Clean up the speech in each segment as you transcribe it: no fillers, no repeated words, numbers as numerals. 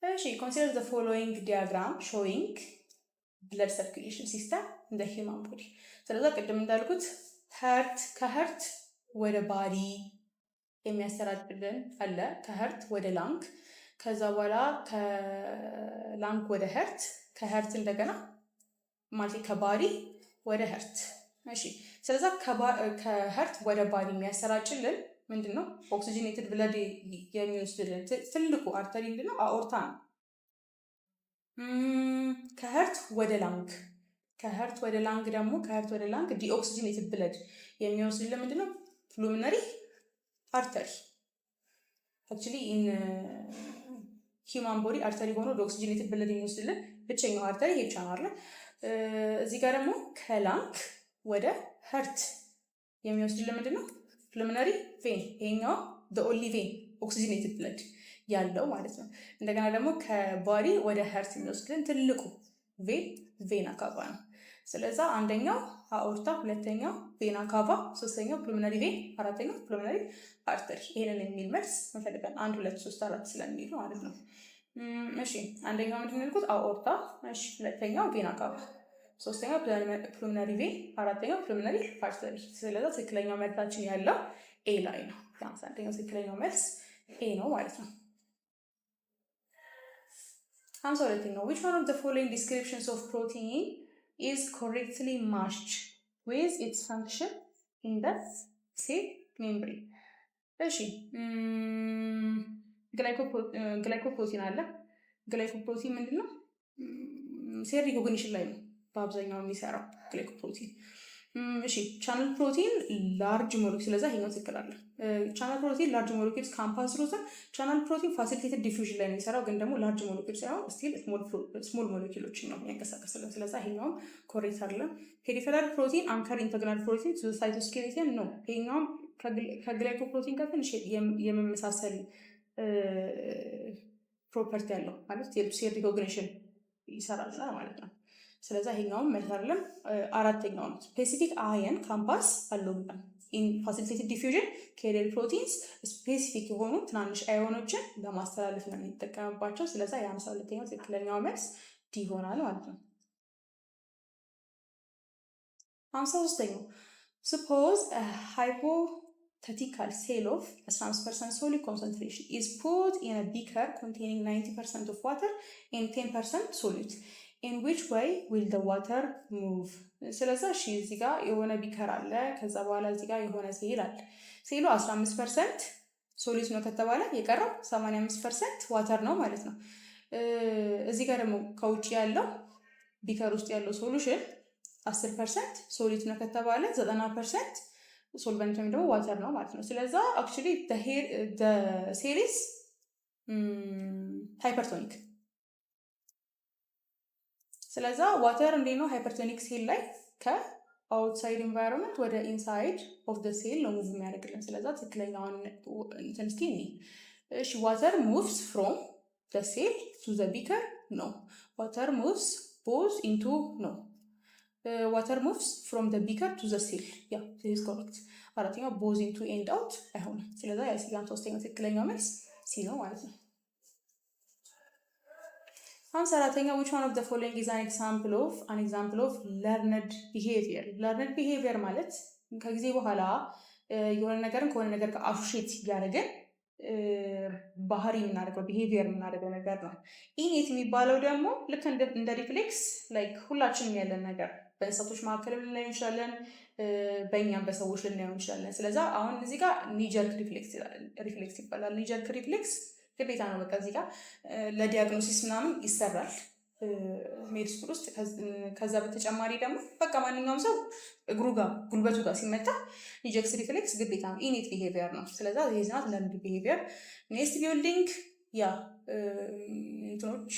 consider the following diagram showing blood circulation system in the human body. ስለዚህ ቅድም እንዳልኩት ከሀርት ወደ ባዲ የሚያሰራጭልን አለ፣ ከሀርት ወደ ላንግ፣ ከዛ በኋላ ከላንግ ወደ ሀርት፣ ከሀርት እንደገና ማለት ከባዲ ወደ ሀርት። እሺ ስለዚህ ከሀርት ወደ ባዲ የሚያሰራጭልን ምንድነው? ኦክሲጅኔትድ ብለድ የሚወስድልን ትልቁ አርተሪ ምንድነው? አኦርታ ነው። ከሀርት ወደ ላንግ ደግሞ ከሀርት ወደ ላንግ ዲኦክሲጅኔትድ ብለድ የሚወስድልን ምንድነው? ፕሉሚነሪ አርተሪ። አክቹሊ ኢን ሂውማን ቦዲ አርተሪ ሆኖ ዲኦክሲጅኔትድ ብለድ የሚወስድልን ብቸኛው አርተሪ ይሄ ብቻ ነው አይደል? እዚህ ጋር ደግሞ ከላንግ ወደ ሀርት የሚወስድልን ምንድነው? ፕሉሚነሪ ቬን። ይሄኛው the only vein ኦክሲጅኔትድ ብለድ ያለው ማለት ነው። እንደገና ደግሞ ከባዲ ወደ ሀርት የሚወስድልን ትልቁ ቬና ካቫ ነው። ስለዛ አንደኛው አኦርታ፣ ሁለተኛው ቬና ካቫ፣ ሶስተኛው ፕሉሚነሪ ቬን፣ አራተኛው ፕሉሚነሪ አርተሪ። ይሄንን የሚል መልስ እንፈልጋለን። 1 2 3 4 ስለሚል ማለት ነው። እሺ አንደኛው ምንድን ነው ያልኩት? አኦርታ። እሺ ሁለተኛው ቬና ካቫ፣ ሶስተኛው ፕሉሚነሪ ቬን፣ አራተኛው ፕሉሚነሪ አርተሪ። ስለዛ ትክክለኛው መልሳችን ያለው ኤ ላይ ነው። አንደኛው ትክክለኛው መልስ ኤ ነው ማለት ነው። 52ኛው which one of the following descriptions of protein is correctly matched with its function in the cell membrane? እሺ ግላይኮፕሮቲን አለ። ግላይኮፕሮቲን ምንድነው? ሴል ሪኮግኒሽን ላይ ነው በአብዛኛው የሚሰራው ግላይኮፕሮቲን። እሺ ቻናል ፕሮቲን ላርጅ ሞለኪል፣ ስለዛ ይሄኛው ትክክል አለ። ቻናል ፕሮቲን ላርጅ ሞለኪልስ ካምፓስ ሮታ። ቻናል ፕሮቲን ፋሲሊቴትድ ዲፊውዥን ላይ ነው የሚሰራው፣ ግን ደግሞ ላርጅ ሞለኪል ሳይሆን ስቲል ስሞል ሞለኪሎችን ነው የሚያንቀሳቀስልን። ስለዛ ይሄኛውም ኮሬክት አይደለም። ፔሪፌራል ፕሮቲን አንከር ኢንተግራል ፕሮቲን ቱ ሳይቶስኬሌተን ነው። ይሄኛውም ከግላይኮፕሮቲን ጋር ትንሽ የመመሳሰል ፕሮፐርቲ ያለው ማለት ሴል ሪኮግኒሽን ይሰራል ማለት ነው። ስለዛ ይሄኛውም መልስ አይደለም። አራተኛው ነው ስፔሲፊክ አየን ካምፓስ አለው ኢን ፋሲሊቴትድ ዲፊውዥን ከሌል ፕሮቲንስ ስፔሲፊክ የሆኑ ትናንሽ አዮኖችን ለማስተላለፍ ነው የሚጠቀምባቸው። ስለዛ የ52ኛው ትክክለኛው መልስ ዲ ይሆናል ማለት ነው። 53ኛው suppose a hypothetical cell of 15% solid concentration is put in a beaker containing 90% of water and 10% solute. In which way will the water move? ስለዛ እሺ እዚህ ጋር የሆነ ቢከር አለ፣ ከዛ በኋላ እዚህ ጋር የሆነ ሴል አለ። ሴሉ 15% ሶሊድ ነው ከተባለ የቀረው 85% ዋተር ነው ማለት ነው። እዚህ ጋር ደግሞ ከውጭ ያለው ቢከር ውስጥ ያለው ሶሉሽን 10% ሶሊድ ነው ከተባለ 90% ሶልቨንት ወይም ደግሞ ዋተር ነው ማለት ነው። ስለዛ አክቹሊ the cell is ሃይፐርቶኒክ። ስለዛ ዋተር እንዴት ነው ሃይፐርቶኒክ ሴል ላይ ከአውትሳይድ ኢንቫይሮንመንት ወደ ኢንሳይድ ኦፍ ዘ ሴል ነው ሙቭ የሚያደርግልን። ስለዛ ትክክለኛውን እንትን እስኪ እኔ እሺ ዋተር ሙቭስ ፍሮም ዘ ሴል ቱ ዘ ቢከር ነው። ዋተር ሙቭስ ቦዝ ኢንቱ ነው። ዋተር ሙቭስ ፍሮም ዘ ቢከር ቱ ዘ ሴል ያ ዚስ ኮሬክት። አራተኛው ቦዝ ኢንቱ ኤንድ አውት አይሆንም። ስለዛ የሲጋን ሶስተኛው ትክክለኛው መልስ ሲ ነው ማለት ነው። 54ኛው which one of the following is an example of learned behavior? learned behavior ማለት ከጊዜ በኋላ የሆነ ነገርን ከሆነ ነገር ጋር አሶሺየት ያደረገን ባህሪ የምናደርገው ቢሄቪየር የምናደርገው ነገር ነው። ኢኔት የሚባለው ደግሞ ልክ እንደ ሪፍሌክስ ላይክ ሁላችንም ያለን ነገር በእንስሳቶች መካከል ልናየው እንችላለን፣ በእኛም በሰዎች ልናየው እንችላለን። ስለዛ አሁን እዚህ ጋር ኒጀርክ ሪፍሌክስ ይባላል። ኒጀርክ ሪፍሌክስ ግዴታ ነው። በቃ እዚህ ጋር ለዲያግኖሲስ ምናምን ይሰራል ሜድ ስኩል ውስጥ። ከዛ በተጨማሪ ደግሞ በቃ ማንኛውም ሰው እግሩ ጋር ጉልበቱ ጋር ሲመታ ኒጀርክ ሪፍሌክስ ግዴታ ነው። ኢኔት ቢሄቪየር ነው። ስለዛ የዝናት ለርንድ ቢሄቪየር። ኔስት ቢልዲንግ ያ እንትኖች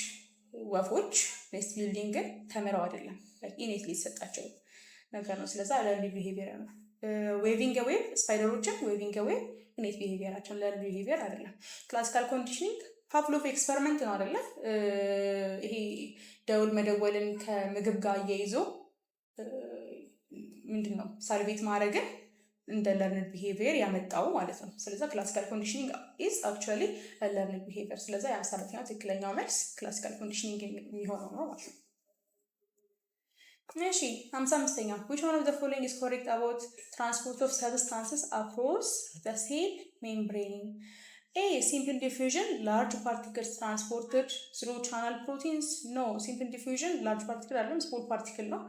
ወፎች ኔስት ቢልዲንግን ተምረው አይደለም ኢኔት ሊሰጣቸው ነገር ነው። ስለዛ ለርንድ ቢሄቪየር ነው። ዌቪንግ ዌቭ ስፓይደሮችን ዌቪንግ ዌቭ ኢኔት ቢሄቪየራቸውን ለርንድ ቢሄቪየር አይደለም። ክላሲካል ኮንዲሽኒንግ ፓቭሎቭ ኤክስፐሪመንት ነው አይደለ? ይሄ ደውል መደወልን ከምግብ ጋር እየይዞ ምንድን ነው ሳልቬት ማድረግን እንደ ለርንድ ቢሄቪየር ያመጣው ማለት ነው። ስለዛ ክላሲካል ኮንዲሽኒንግ ኢዝ አክቹዋሊ ለርንድ ቢሄቪየር። ስለዛ የ54ኛው ትክክለኛው መልስ ክላሲካል ኮንዲሽኒንግ የሚሆነው ነው ማለት ነው። እሺ 55ኛው which one of the following is correct about transport of substances across the cell membrane? A. Simple diffusion, large particles transported through channel proteins. No, simple diffusion, large particle አይደለም small particle ነው።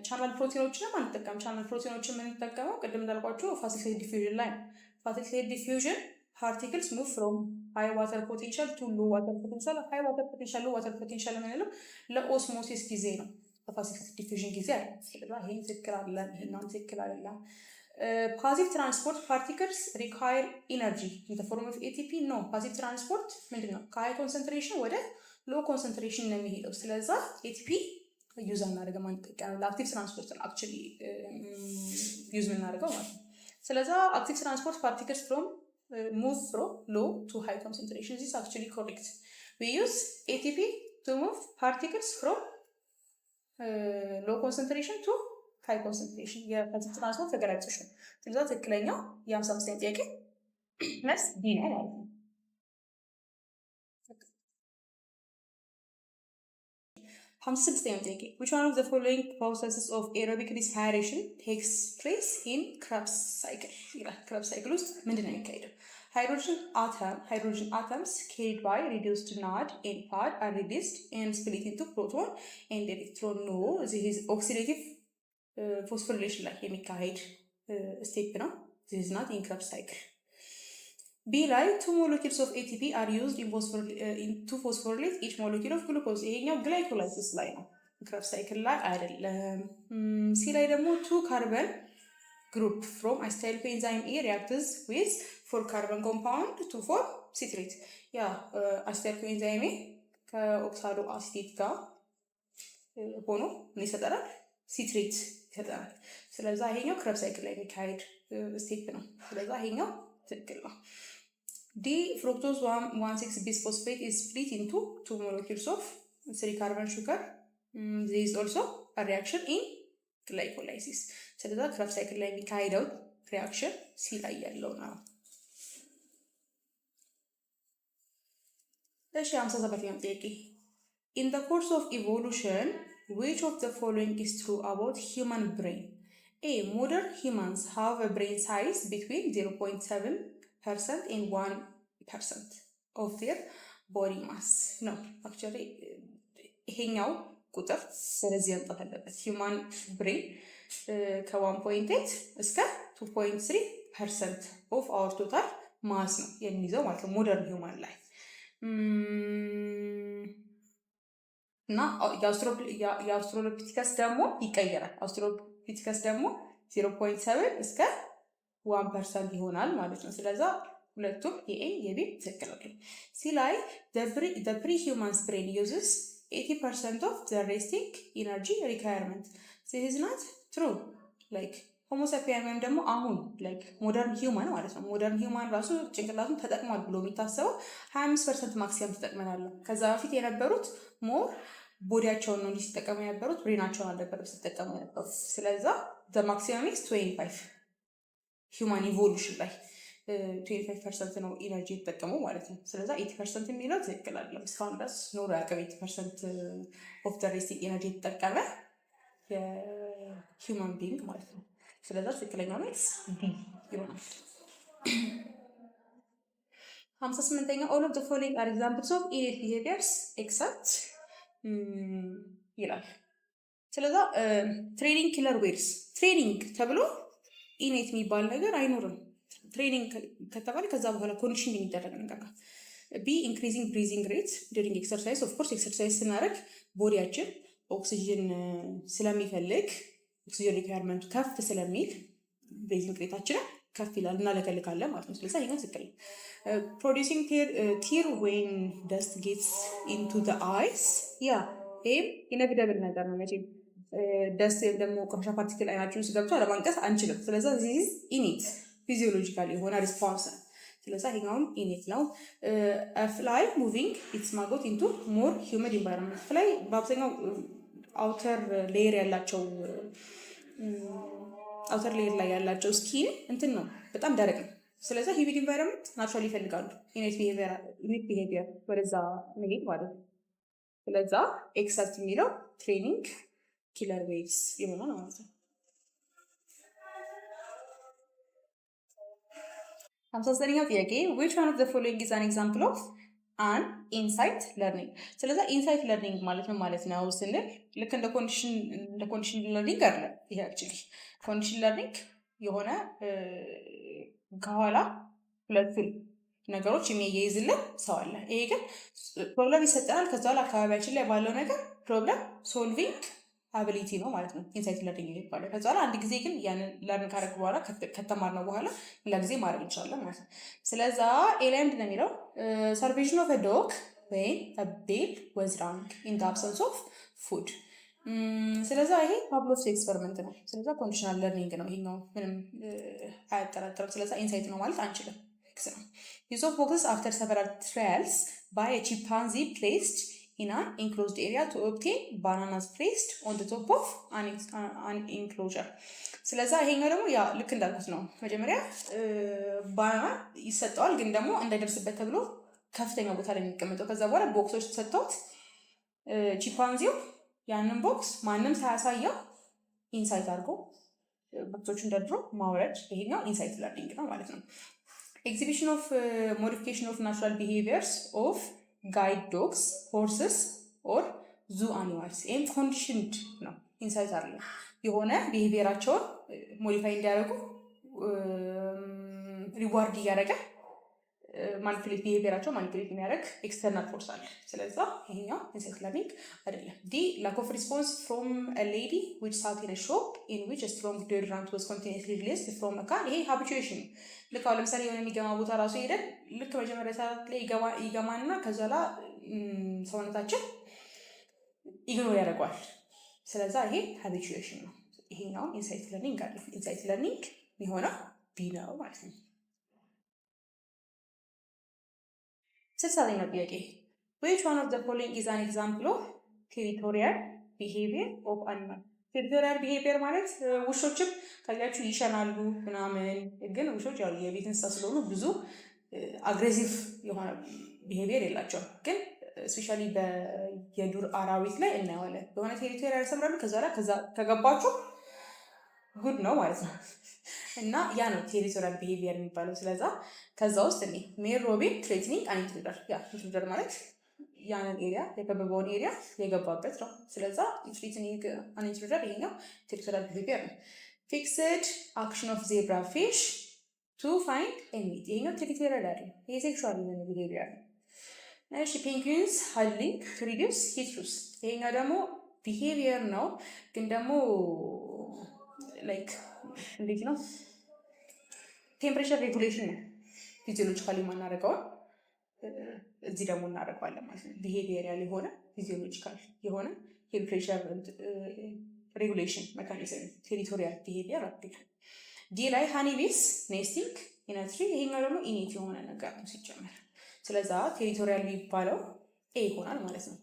ቻናል ፕሮቲኖችን አንጠቀም። ቻናል ፕሮቲኖችን የምንጠቀመው ቅድም እንዳልኳችሁ ፋሲሊቴትድ ዲፊውዥን ላይ ነው። ፋሲሊቴትድ ዲፊውዥን ፓርቲክልስ ሙቭ ፍሮም ሃይ ዋተር ፖቴንሻል ቱ ሎ ዋተር ፖቴንሻል። ሃይ ዋተር ፖቴንሻል ሎ ዋተር ፖቴንሻል የምንለው ለኦስሞሲስ ጊዜ ነው፣ በፋሲሊቴትድ ዲፊውዥን ጊዜ አለ። ስለዚህ ይሄን ትክክል አለ፣ ይሄን ትክክል አይደለም። ፓሲቭ ትራንስፖርት ፓርቲክልስ ሪኳየር ኢነርጂ ኢን ዘ ፎርም ኦፍ ኤቲፒ። ኖ ፓሲቭ ትራንስፖርት ምንድነው? ከሃይ ኮንሰንትሬሽን ወደ ሎ ኮንሰንትሬሽን ነው የሚሄደው። ስለዛ ኤቲፒ ዩዝ እናደርገው ማንጠቀም ለአክቲቭ ትራንስፖርት ነው አክቹሊ ዩዝ የምናደርገው ማለት ነው። ስለዛ አክቲቭ ትራንስፖርት ፓርቲክልስ ፍሮም ሙቭ ፍሮም ሎ ቱ ሃይ ኮንሰንትሬሽን ዚስ አክቹሊ ኮሬክት ዊ ዩዝ ኤቲፒ ቱ ሙቭ ፓርቲክልስ ፍሮም ሎ ኮንሰንትሬሽን ቱ ሃይ ኮንሰንትሬሽን የፓሲቭ ትራንስፖርት ተገላጭቶች ነው። ስለዛ ትክክለኛው የ55ኛ ጥያቄ መልስ ቢ ነው ማለት ነው። 56ኛው ጥያቄ which one of the following processes of aerobic respiration takes place in Krebs cycle? ይላል ክረብስ ሳይክል ውስጥ ምንድን ነው የሚካሄደው? Hydrogen atoms carried by reduced NAD and PAD are released and split into proton and electron. No, this is oxidative phosphorylation ላይ የሚካሄድ ስቴፕ ነው። this is not in Krebs cycle. B ላይ two molecules of ATP are used to phosphorylate each molecule of glucose. ይሄኛው ግላይኮላይሲስ ላይ ነው፣ ክረብስ ሳይክል ላይ አይደለም። ሲ ላይ ደግሞ two carbon group from acetyl coenzyme A reacts with 4 carbon compound to form citrate. ያ acetyl coenzyme A ከኦክሳዶ አሲቴት ጋር ሆኖ ምን ይሰጠናል? ሲትሬት ይሰጠናል። ስለዛ ይሄኛው ክረብስ ሳይክል ላይ የሚካሄድ ስቴፕ ነው። ስለዛ ይሄኛው ትክክል ነው። D fructose 1,6 bisphosphate is split into 2 molecules of 3 carbon sugar. There is also a reaction in glycolysis. ስለዛ ክረብስ ሳይክል ላይ የሚካሄደው ሪአክሽን ሲ ላይ ያለው ነው። እሺ 57ኛው ጥያቄ in the course of evolution which of the following is true about human brain? A. Modern humans have a brain size between 0.7% and 1% of their body mass. No, actually ይሄኛው ቁጥር ስለዚህ ያንጣት አለበት። human brain ከ1.8 እስከ 2.3% of our total mass ነው የሚይዘው ማለት ነው ሞደርን ሂውማን ላይ እና የአውስትራሎፒቲከስ ደግሞ ይቀየራል። አውስትራሎፒቲከስ ደግሞ 0.7 እስከ 1% ይሆናል ማለት ነው። ስለዛ ሁለቱም የኤ የቢ ትክክል ነው። ሲ ላይ the pre-human's brain uses 80% of the resting energy requirement. This is not true. like homo sapien ወይም ደግሞ አሁን like ሞደርን ሂውማን ማለት ነው። ሞደርን ሂውማን ራሱ ጭንቅላቱን ተጠቅሟል ብሎ የሚታሰበው 25% ማክሲመም ተጠቅመናል። ከዛ በፊት የነበሩት ሞር ቦዲያቸውን ነው ሲጠቀሙ የነበሩት፣ ብሬናቸውን አልነበረም ሲጠቀሙ የነበሩት። ስለዛ the maximum is 25 ሂውማን ኢቮሉሽን ላይ 25% ነው ኢነርጂ የተጠቀመው ማለት ነው። ስለዛ 80% የሚለው ትክክል አይደለም። እስካሁን ድረስ ኖሮ ያቀበ 80% ኦፍ the resting ኤነርጂ የተጠቀመ የሂውማን ቢንግ ማለት ነው። ስለዛ ትክክለኛው መልስ ዲ ይሆናል። 58ኛው all of the following are examples of innate behaviors except ይላል። ስለዛ ትሬኒንግ ኪለር ዌርስ ትሬኒንግ ተብሎ ኢኔት የሚባል ነገር አይኖርም። ትሬኒንግ ከተባለ ከዛ በኋላ ኮንዲሽን የሚደረግ ነገር ነው። ቢ ኢንክሪዚንግ ብሪዚንግ ሬት ዱሪንግ ኤክሰርሳይዝ። ኦፍ ኮርስ ኤክሰርሳይዝ ስናደርግ ቦዲያችን ኦክሲጅን ስለሚፈልግ ኦክሲጅን ሪኳየርመንቱ ከፍ ስለሚል ብሪዚንግ ሬታችንን ከፍ ይላል፣ እናለከልካለን ማለት ነው። ስለዚህ ይሄን ትክክል። ፕሮዲዩሲንግ ቲር ዌን ደስት ጌትስ ኢንቱ ዘ አይስ ያ ይሄም ኢነቪተብል ነገር ነው። መቼም ደስት ወይም ደግሞ ቆሻሻ ፓርቲክል አይናችን ውስጥ ገብቶ አለማንቀስ አንችልም። ስለዚህ ዚስ ኢኒት ፊዚዮሎጂካሊ የሆነ ሪስፖንስ ነው። ስለዚህ ይሄኛውም ኢኒት ነው። ፍላይ ሙቪንግ ኢትስ ማጎት ኢንቱ ሞር ሂውሚድ ኢንቫይሮንመንት። ፍላይ በአብዛኛው አውተር ሌየር ያላቸው አውተር ሌየር ላይ ያላቸው ስኪን እንትን ነው በጣም ደረቅ ነው። ስለዚህ ሂዩሚድ ኢንቫይሮንመንት ናቹራሊ ይፈልጋሉ ኢኔት ቢሄቪየር ወደዛ መሄድ ማለት ነው። ስለዛ ኤክሰፕት የሚለው ትሬኒንግ ኪለር ዌቭስ ይሆናል ማለት ነው። 59ኛው ጥያቄ which one of the following is an example of an ኢንሳይት ለርኒንግ። ስለዛ ኢንሳይት ለርኒንግ ማለት ምን ማለት ነው ስንል ልክ እንደ ኮንዲሽን ለርኒንግ አይደለም። ይሄ አክቹሊ ኮንዲሽን ለርኒንግ የሆነ ከኋላ ሁለቱን ነገሮች የሚያይዝልን ሰው አለ። ይሄ ግን ፕሮብለም ይሰጠናል። ከዛ በኋላ አካባቢያችን ላይ ባለው ነገር ፕሮብለም ሶልቪንግ አቢሊቲ ነው ማለት ነው ኢንሳይት ለርኒንግ ይባላል። ከዛ በኋላ አንድ ጊዜ ግን ያንን ለርን ካደረግ በኋላ ከተማርነው በኋላ ሌላ ጊዜ ማድረግ እንችላለን ማለት ነው። ስለዛ ኤ ላይ ምንድን ነው የሚለው ሰርቬሽን ኦፍ ዶግ ወይም ቤል ወዝ ራንግ ኢን አብሰንስ ኦፍ ፉድ። ስለዛ ይሄ ፓብሎቭስ ኤክስፐሪመንት ነው። ስለዛ ኮንዲሽናል ለርኒንግ ነው ይሄኛው፣ ምንም አያጠራጥርም። ስለዛ ኢንሳይት ነው ማለት አንችልም። ዩዝ ኦፍ ቦክስስ አፍተር ሰቨራል ትራያልስ ባይ ኤ ቺምፓንዚ ፕሌስድ in an enclosed area to obtain bananas placed on the top of an enclosure። ስለዛ ይሄኛው ደግሞ ያ ልክ እንዳልኩት ነው። መጀመሪያ ባናና ይሰጠዋል፣ ግን ደግሞ እንዳይደርስበት ተብሎ ከፍተኛ ቦታ ላይ የሚቀመጠው። ከዛ በኋላ ቦክሶች ተሰጥተውት ቺምፓንዚው ያንን ቦክስ ማንም ሳያሳየው ኢንሳይት አድርጎ ቦክሶቹን ደርድሮ ማውረድ፣ ይሄኛው ኢንሳይት ለርኒንግ ነው ማለት ነው። ኤግዚቢሽን ኦፍ ሞዲፊኬሽን ኦፍ ናቹራል ቢሄቪየርስ ኦፍ ጋይድ ዶግስ ሆርስስ ኦር ዙ አኒማልስ። ይህም ኮንዲሽንድ ነው፣ ኢንሳይት አለ። የሆነ ቢሄቪየራቸውን ሞዲፋይ እንዲያደርጉ ሪዋርድ እያደረገ ማኒፕሌት ቢሄቪየራቸው ማኒፕሌት የሚያደርግ ኤክስተርናል ፎርስ አለ። ስለዛ ይሄኛው ኢንሳይት ለርኒንግ አይደለም። ዲ ላክ ኦፍ ሪስፖንስ ፍሮም ሌዲ ዊች ሳት ኢን ሾፕ ኢን ዊች ስትሮንግ ዲዮድራንት ዋዝ ኮንቲኒስሊ ሪሊዝድ ፍሮም ካን። ይሄ ሃቢቹዌሽን ነው። ልክ አሁን ለምሳሌ የሆነ የሚገማ ቦታ ራሱ ሄደን ልክ መጀመሪያ ሰዓት ላይ ይገማና ከዛ ላ ሰውነታችን ኢግኖር ያደርገዋል። ስለዛ ይሄ ሃቢቹዌሽን ነው። ይሄኛው ኢንሳይት ለርኒንግ አለ። ኢንሳይት ለርኒንግ የሆነ ቢ ነው ማለት ነው። 60ኛው ጥያቄ which one of the following is an example of territorial behavior of animal። ቴሪቶሪያል ቢሄቪየር ማለት ውሾችም ካያችሁ ይሸናሉ ምናምን፣ ግን ውሾች ያው የቤት እንስሳ ስለሆኑ ብዙ አግሬሲቭ የሆነ ቢሄቪየር የላቸውም። ግን ስፔሻሊ የዱር አራዊት ላይ እናየዋለን። የሆነ ቴሪቶሪያል ያሰምራሉ። ከዛ ከገባችሁ ጉድ ነው ማለት ነው። እና ያ ነው ቴሪቶሪያል ቢሄቪየር የሚባለው። ስለዛ ከዛ ውስጥ እኔ ሜል ሮቢን ትሬትኒንግ አን ኢንትሩደር፣ ያ ኢንትሩደር ማለት ያንን ኤሪያ የከበበውን ኤሪያ የገባበት ነው። ስለዛ ትሬትኒንግ አን ኢንትሩደር ይሄኛው ቴሪቶሪያል ቢሄቪየር ነው። ፊክስድ አክሽን ኦፍ ዜብራ ፊሽ ቱ ፋይንድ ኤ ሚት፣ ይሄኛው ቴሪቶሪያል አይደለም፣ ይሄ ሴክሹዋል ቢሄቪየር ነው። እሺ ፔንግዊንስ ሃድሊንግ ቱ ሪዲዩስ ሂት ሎስ፣ ይሄኛው ደግሞ ቢሄቪየር ነው፣ ግን ደግሞ ላይክ እንዴት ነው ቴምፕሬቸር ሬጉሌሽን ነው። ፊዚዮሎጂካሊ የማናደርገውን እዚህ ደግሞ እናደርገዋለን ማለት ነው። ቢሄቪየራል የሆነ ፊዚዮሎጂካል የሆነ ቴምፕሬቸር ሬጉሌሽን ሜካኒዝም ቴሪቶሪያል ቢሄቪየር አድርገን። ዲ ላይ ሃኒቢስ ኔስቲንግ ኢን አ ትሪ፣ ይሄኛው ደግሞ ኢኔት የሆነ ነገር ነው ሲጀመር። ስለዛ ቴሪቶሪያል የሚባለው ኤ ይሆናል ማለት ነው።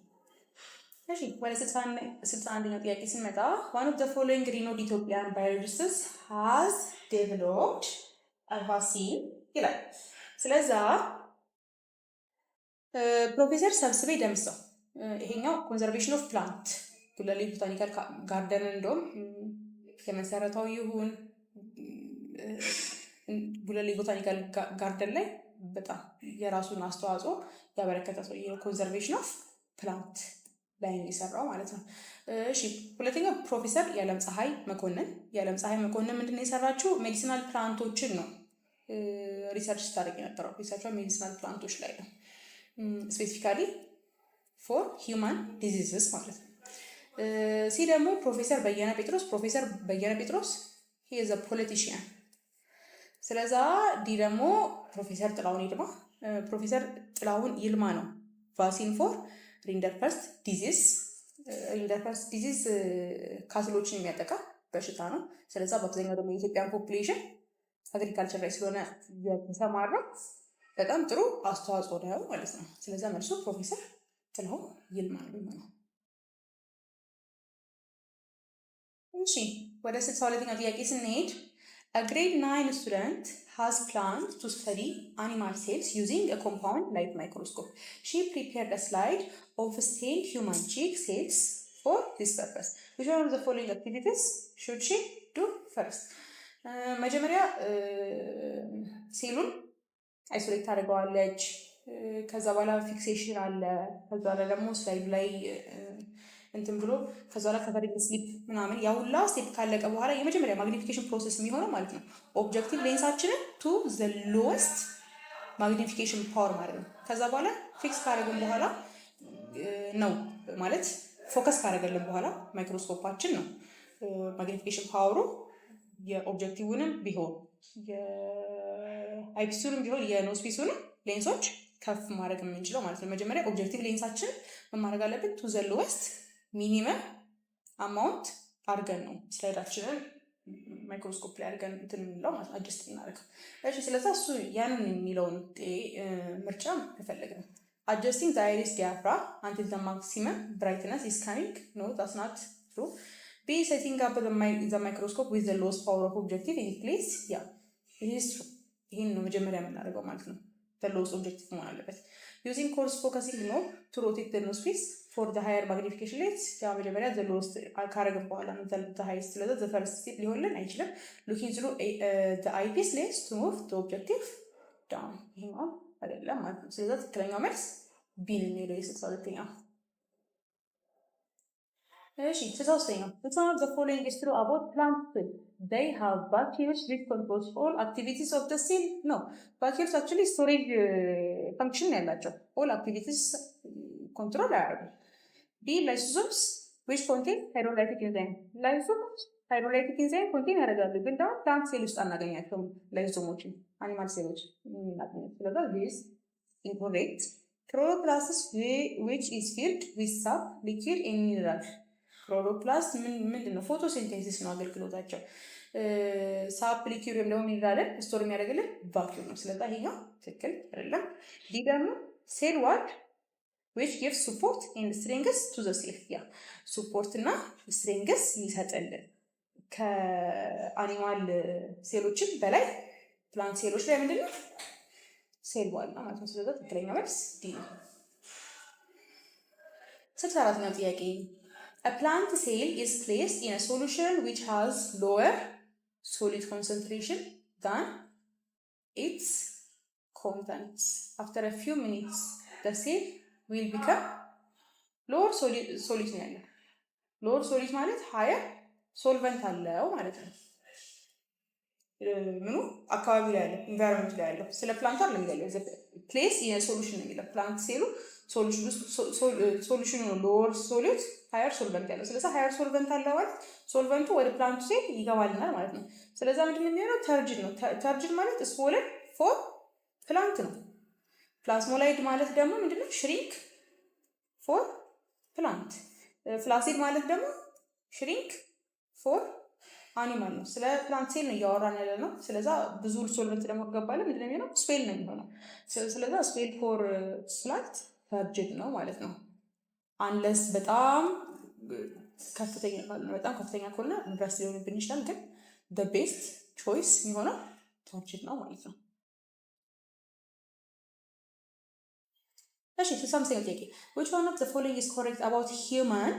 እሺ ወደ 61ኛው ጥያቄ ስንመጣ one of the following renowned Ethiopian biologists has developed a vaccine ይላል። ስለዛ ፕሮፌሰር ሰብስቤ ደምሰው፣ ይሄኛው ኮንዘርቬሽን ኦፍ ፕላንት ጉለሌ ቦታኒካል ጋርደን እንደውም የመሰረታዊ ይሁን ጉለሌ ቦታኒካል ጋርደን ላይ በጣም የራሱን አስተዋጽኦ ያበረከተ ሰው ኮንዘርቬሽን ኦፍ ፕላንት ላይ የሚሰራው ማለት ነው። እሺ ሁለተኛው ፕሮፌሰር የዓለም ፀሐይ መኮንን። የዓለም ፀሐይ መኮንን ምንድን ነው የሰራችው? ሜዲሲናል ፕላንቶችን ነው ሪሰርች ስታደርግ የነበረው። ሪሰርቿ ሜዲሲናል ፕላንቶች ላይ ነው፣ ስፔሲፊካሊ ፎር ሂውማን ዲዚዝስ ማለት ነው። ሲ ደግሞ ፕሮፌሰር በየነ ጴጥሮስ። ፕሮፌሰር በየነ ጴጥሮስ ሂ ኢዝ አ ፖለቲሽያን። ስለዛ ዲ ደግሞ ፕሮፌሰር ጥላሁን ይልማ። ፕሮፌሰር ጥላሁን ይልማ ነው ቫክሲን ፎር ሪንደርፐርስ ዲዚዝ። ሪንደርፐርስ ዲዚዝ ካትሎችን የሚያጠቃ በሽታ ነው። ስለዛ በአብዛኛው ደግሞ የኢትዮጵያን ፖፑሌሽን አግሪካልቸር ላይ ስለሆነ የተሰማራው በጣም ጥሩ አስተዋጽኦ ነው ማለት ነው። ስለዛ መልሶ ፕሮፌሰር ጥላሁን ይልማ ነው። እሺ ወደ 62ኛው ጥያቄ ስንሄድ a grade 9 student has planned to study animal cells using a compound light microscope. She prepared a slide of stained human cheek cells for this purpose. Which one of the following activities should she do first? መጀመሪያ ሴሉን አይሶሌት ታደርገዋለች። ከዛ በኋላ ፊክሴሽን አለ። ከዛ በኋላ ደግሞ ስላይድ ላይ እንትን ብሎ ከዛ በኋላ ከቨሪንግ ስሊፕ ምናምን ያ ሁላ ስቴፕ ካለቀ በኋላ የመጀመሪያ ማግኒፊኬሽን ፕሮሰስ የሚሆነው ማለት ነው ኦብጀክቲቭ ሌንሳችንን ቱ ዘ ሎወስት ማግኒፊኬሽን ፓወር ማለት ነው። ከዛ በኋላ ፊክስ ካደረግን በኋላ ነው ማለት ፎከስ ካደረገልን በኋላ ማይክሮስኮፓችን ነው ማግኒፊኬሽን ፓወሩ የኦብጀክቲቭንም ቢሆን የአይፒሱንም ቢሆን የኖስፒሱንም ሌንሶች ከፍ ማድረግ የምንችለው ማለት ነው። መጀመሪያ ኦብጀክቲቭ ሌንሳችን ምን ማድረግ አለብን? ቱ ዘ ሎወስት ሚኒመም አማውንት አድርገን ነው ስላይዳችንን ማይክሮስኮፕ ላይ አድርገን እንትን የምንለው ማለት አጀስት እናደርገው። እሺ ስለዛ እሱ ያንን የሚለውን ምርጫ ከፈለግን adjusting the iris diaphragm until the maximum brightness is coming. No, that's not true. B, setting up the microscope with the lowest power of objective in place. Yeah, it is true. ይህን ነው መጀመሪያ የምናደርገው ማለት ነው። the lowest objective መሆን አለበት። using coarse focusing knob to rotate the nosepiece for the higher magnification lens. ያ መጀመሪያ the lowest ካረግን በኋላ ነው the highest ስለዛ the first step ሊሆንልን አይችልም። looking through the eyepiece lens to move the objective down. ይሄው አይደለም ማለት ነው። ስለዚህ ትክክለኛው መልስ ቢ ነው የሚለው የ62ኛው። እሺ 63ኛው which one of the following is true about plants? They have vacuoles which controls all activities of the cell. No, vacuoles actually storage function ያላቸው all activities control አያደርጉም። B, lysosomes which contain hydrolytic enzyme. lysosomes hydrolytic enzyme contain ያደርጋሉ ግን ደግሞ plant cell ውስጥ አናገኛቸውም lysosomes animal cells እናገኛለን። ስለዚህ this incorrect. Chloroplast which is filled with sap liquid and mineral. ክሎሮፕላስት ምንድን ነው? ፎቶሲንቴሲስ ነው አገልግሎታቸው። ሳፕ ሊኩዊድ ወይም ደግሞ ሚነራልን ስቶር የሚያደርግልን ቫኪዩም ነው። ስለዚህ ይሄኛው ትክክል አይደለም። ዲ ደግሞ ሴል ዋል which gives support and strength to the cell. ያ support እና strength ይሰጥልን ከአኒማል ሴሎችን በላይ ፕላንት ሴሎች ላይ ምንድን ነው ሴል ዋል ነው ማለት ነው። ስለዚህ ትክክለኛ መልስ ዲ ነው። 64ኛው ጥያቄ A plant cell is placed in a solution which has lower solid concentration than its contents. After a few minutes, the cell will become lower solid ነው ያለው። lower solid ማለት higher solvent አለው ማለት ነው። ምኑ አካባቢ ላይ ያለው ኢንቫይሮንመንት ላይ ያለው ስለ ፕላንት አይደለም የሚለው ፕሌስ የሶሉሽን ነው የሚለው ፕላንት ሴሉ ሶሉሽኑ ነው ሎወር ሶሊድ ሃየር ሶልቨንት ያለው። ስለዚህ ሃየር ሶልቨንት አለ ማለት ሶልቨንቱ ወደ ፕላንቱ ሴል ይገባልናል ማለት ነው። ስለዚህ ምንድን ነው የሚሆነው? ተርጅድ ነው። ተርጅድ ማለት ስፖለን ፎር ፕላንት ነው። ፕላዝሞላይድ ማለት ደግሞ ምንድነው? ሽሪንክ ፎር ፕላንት። ፍላሲድ ማለት ደግሞ ሽሪንክ ፎር አኒማል ነው። ስለ ፕላንት ሴል ነው እያወራን ያለ ነው። ስለዛ ብዙ ሶልቨንት ደግሞ ከገባለ ምንድነው የሚሆነው? ስፔል ነው የሚሆነው። ስለዛ ስፔል ፎር ፕላንት ተርጅድ ነው ማለት ነው። አንለስ በጣም ከፍተኛ ከሆነ ዩኒቨርሲቲ ሊሆንብን ይችላል። ግን the best choice የሚሆነው ተርጅድ ነው ማለት ነው። እሺ 65ኛው ጥያቄ which one of the following is correct about human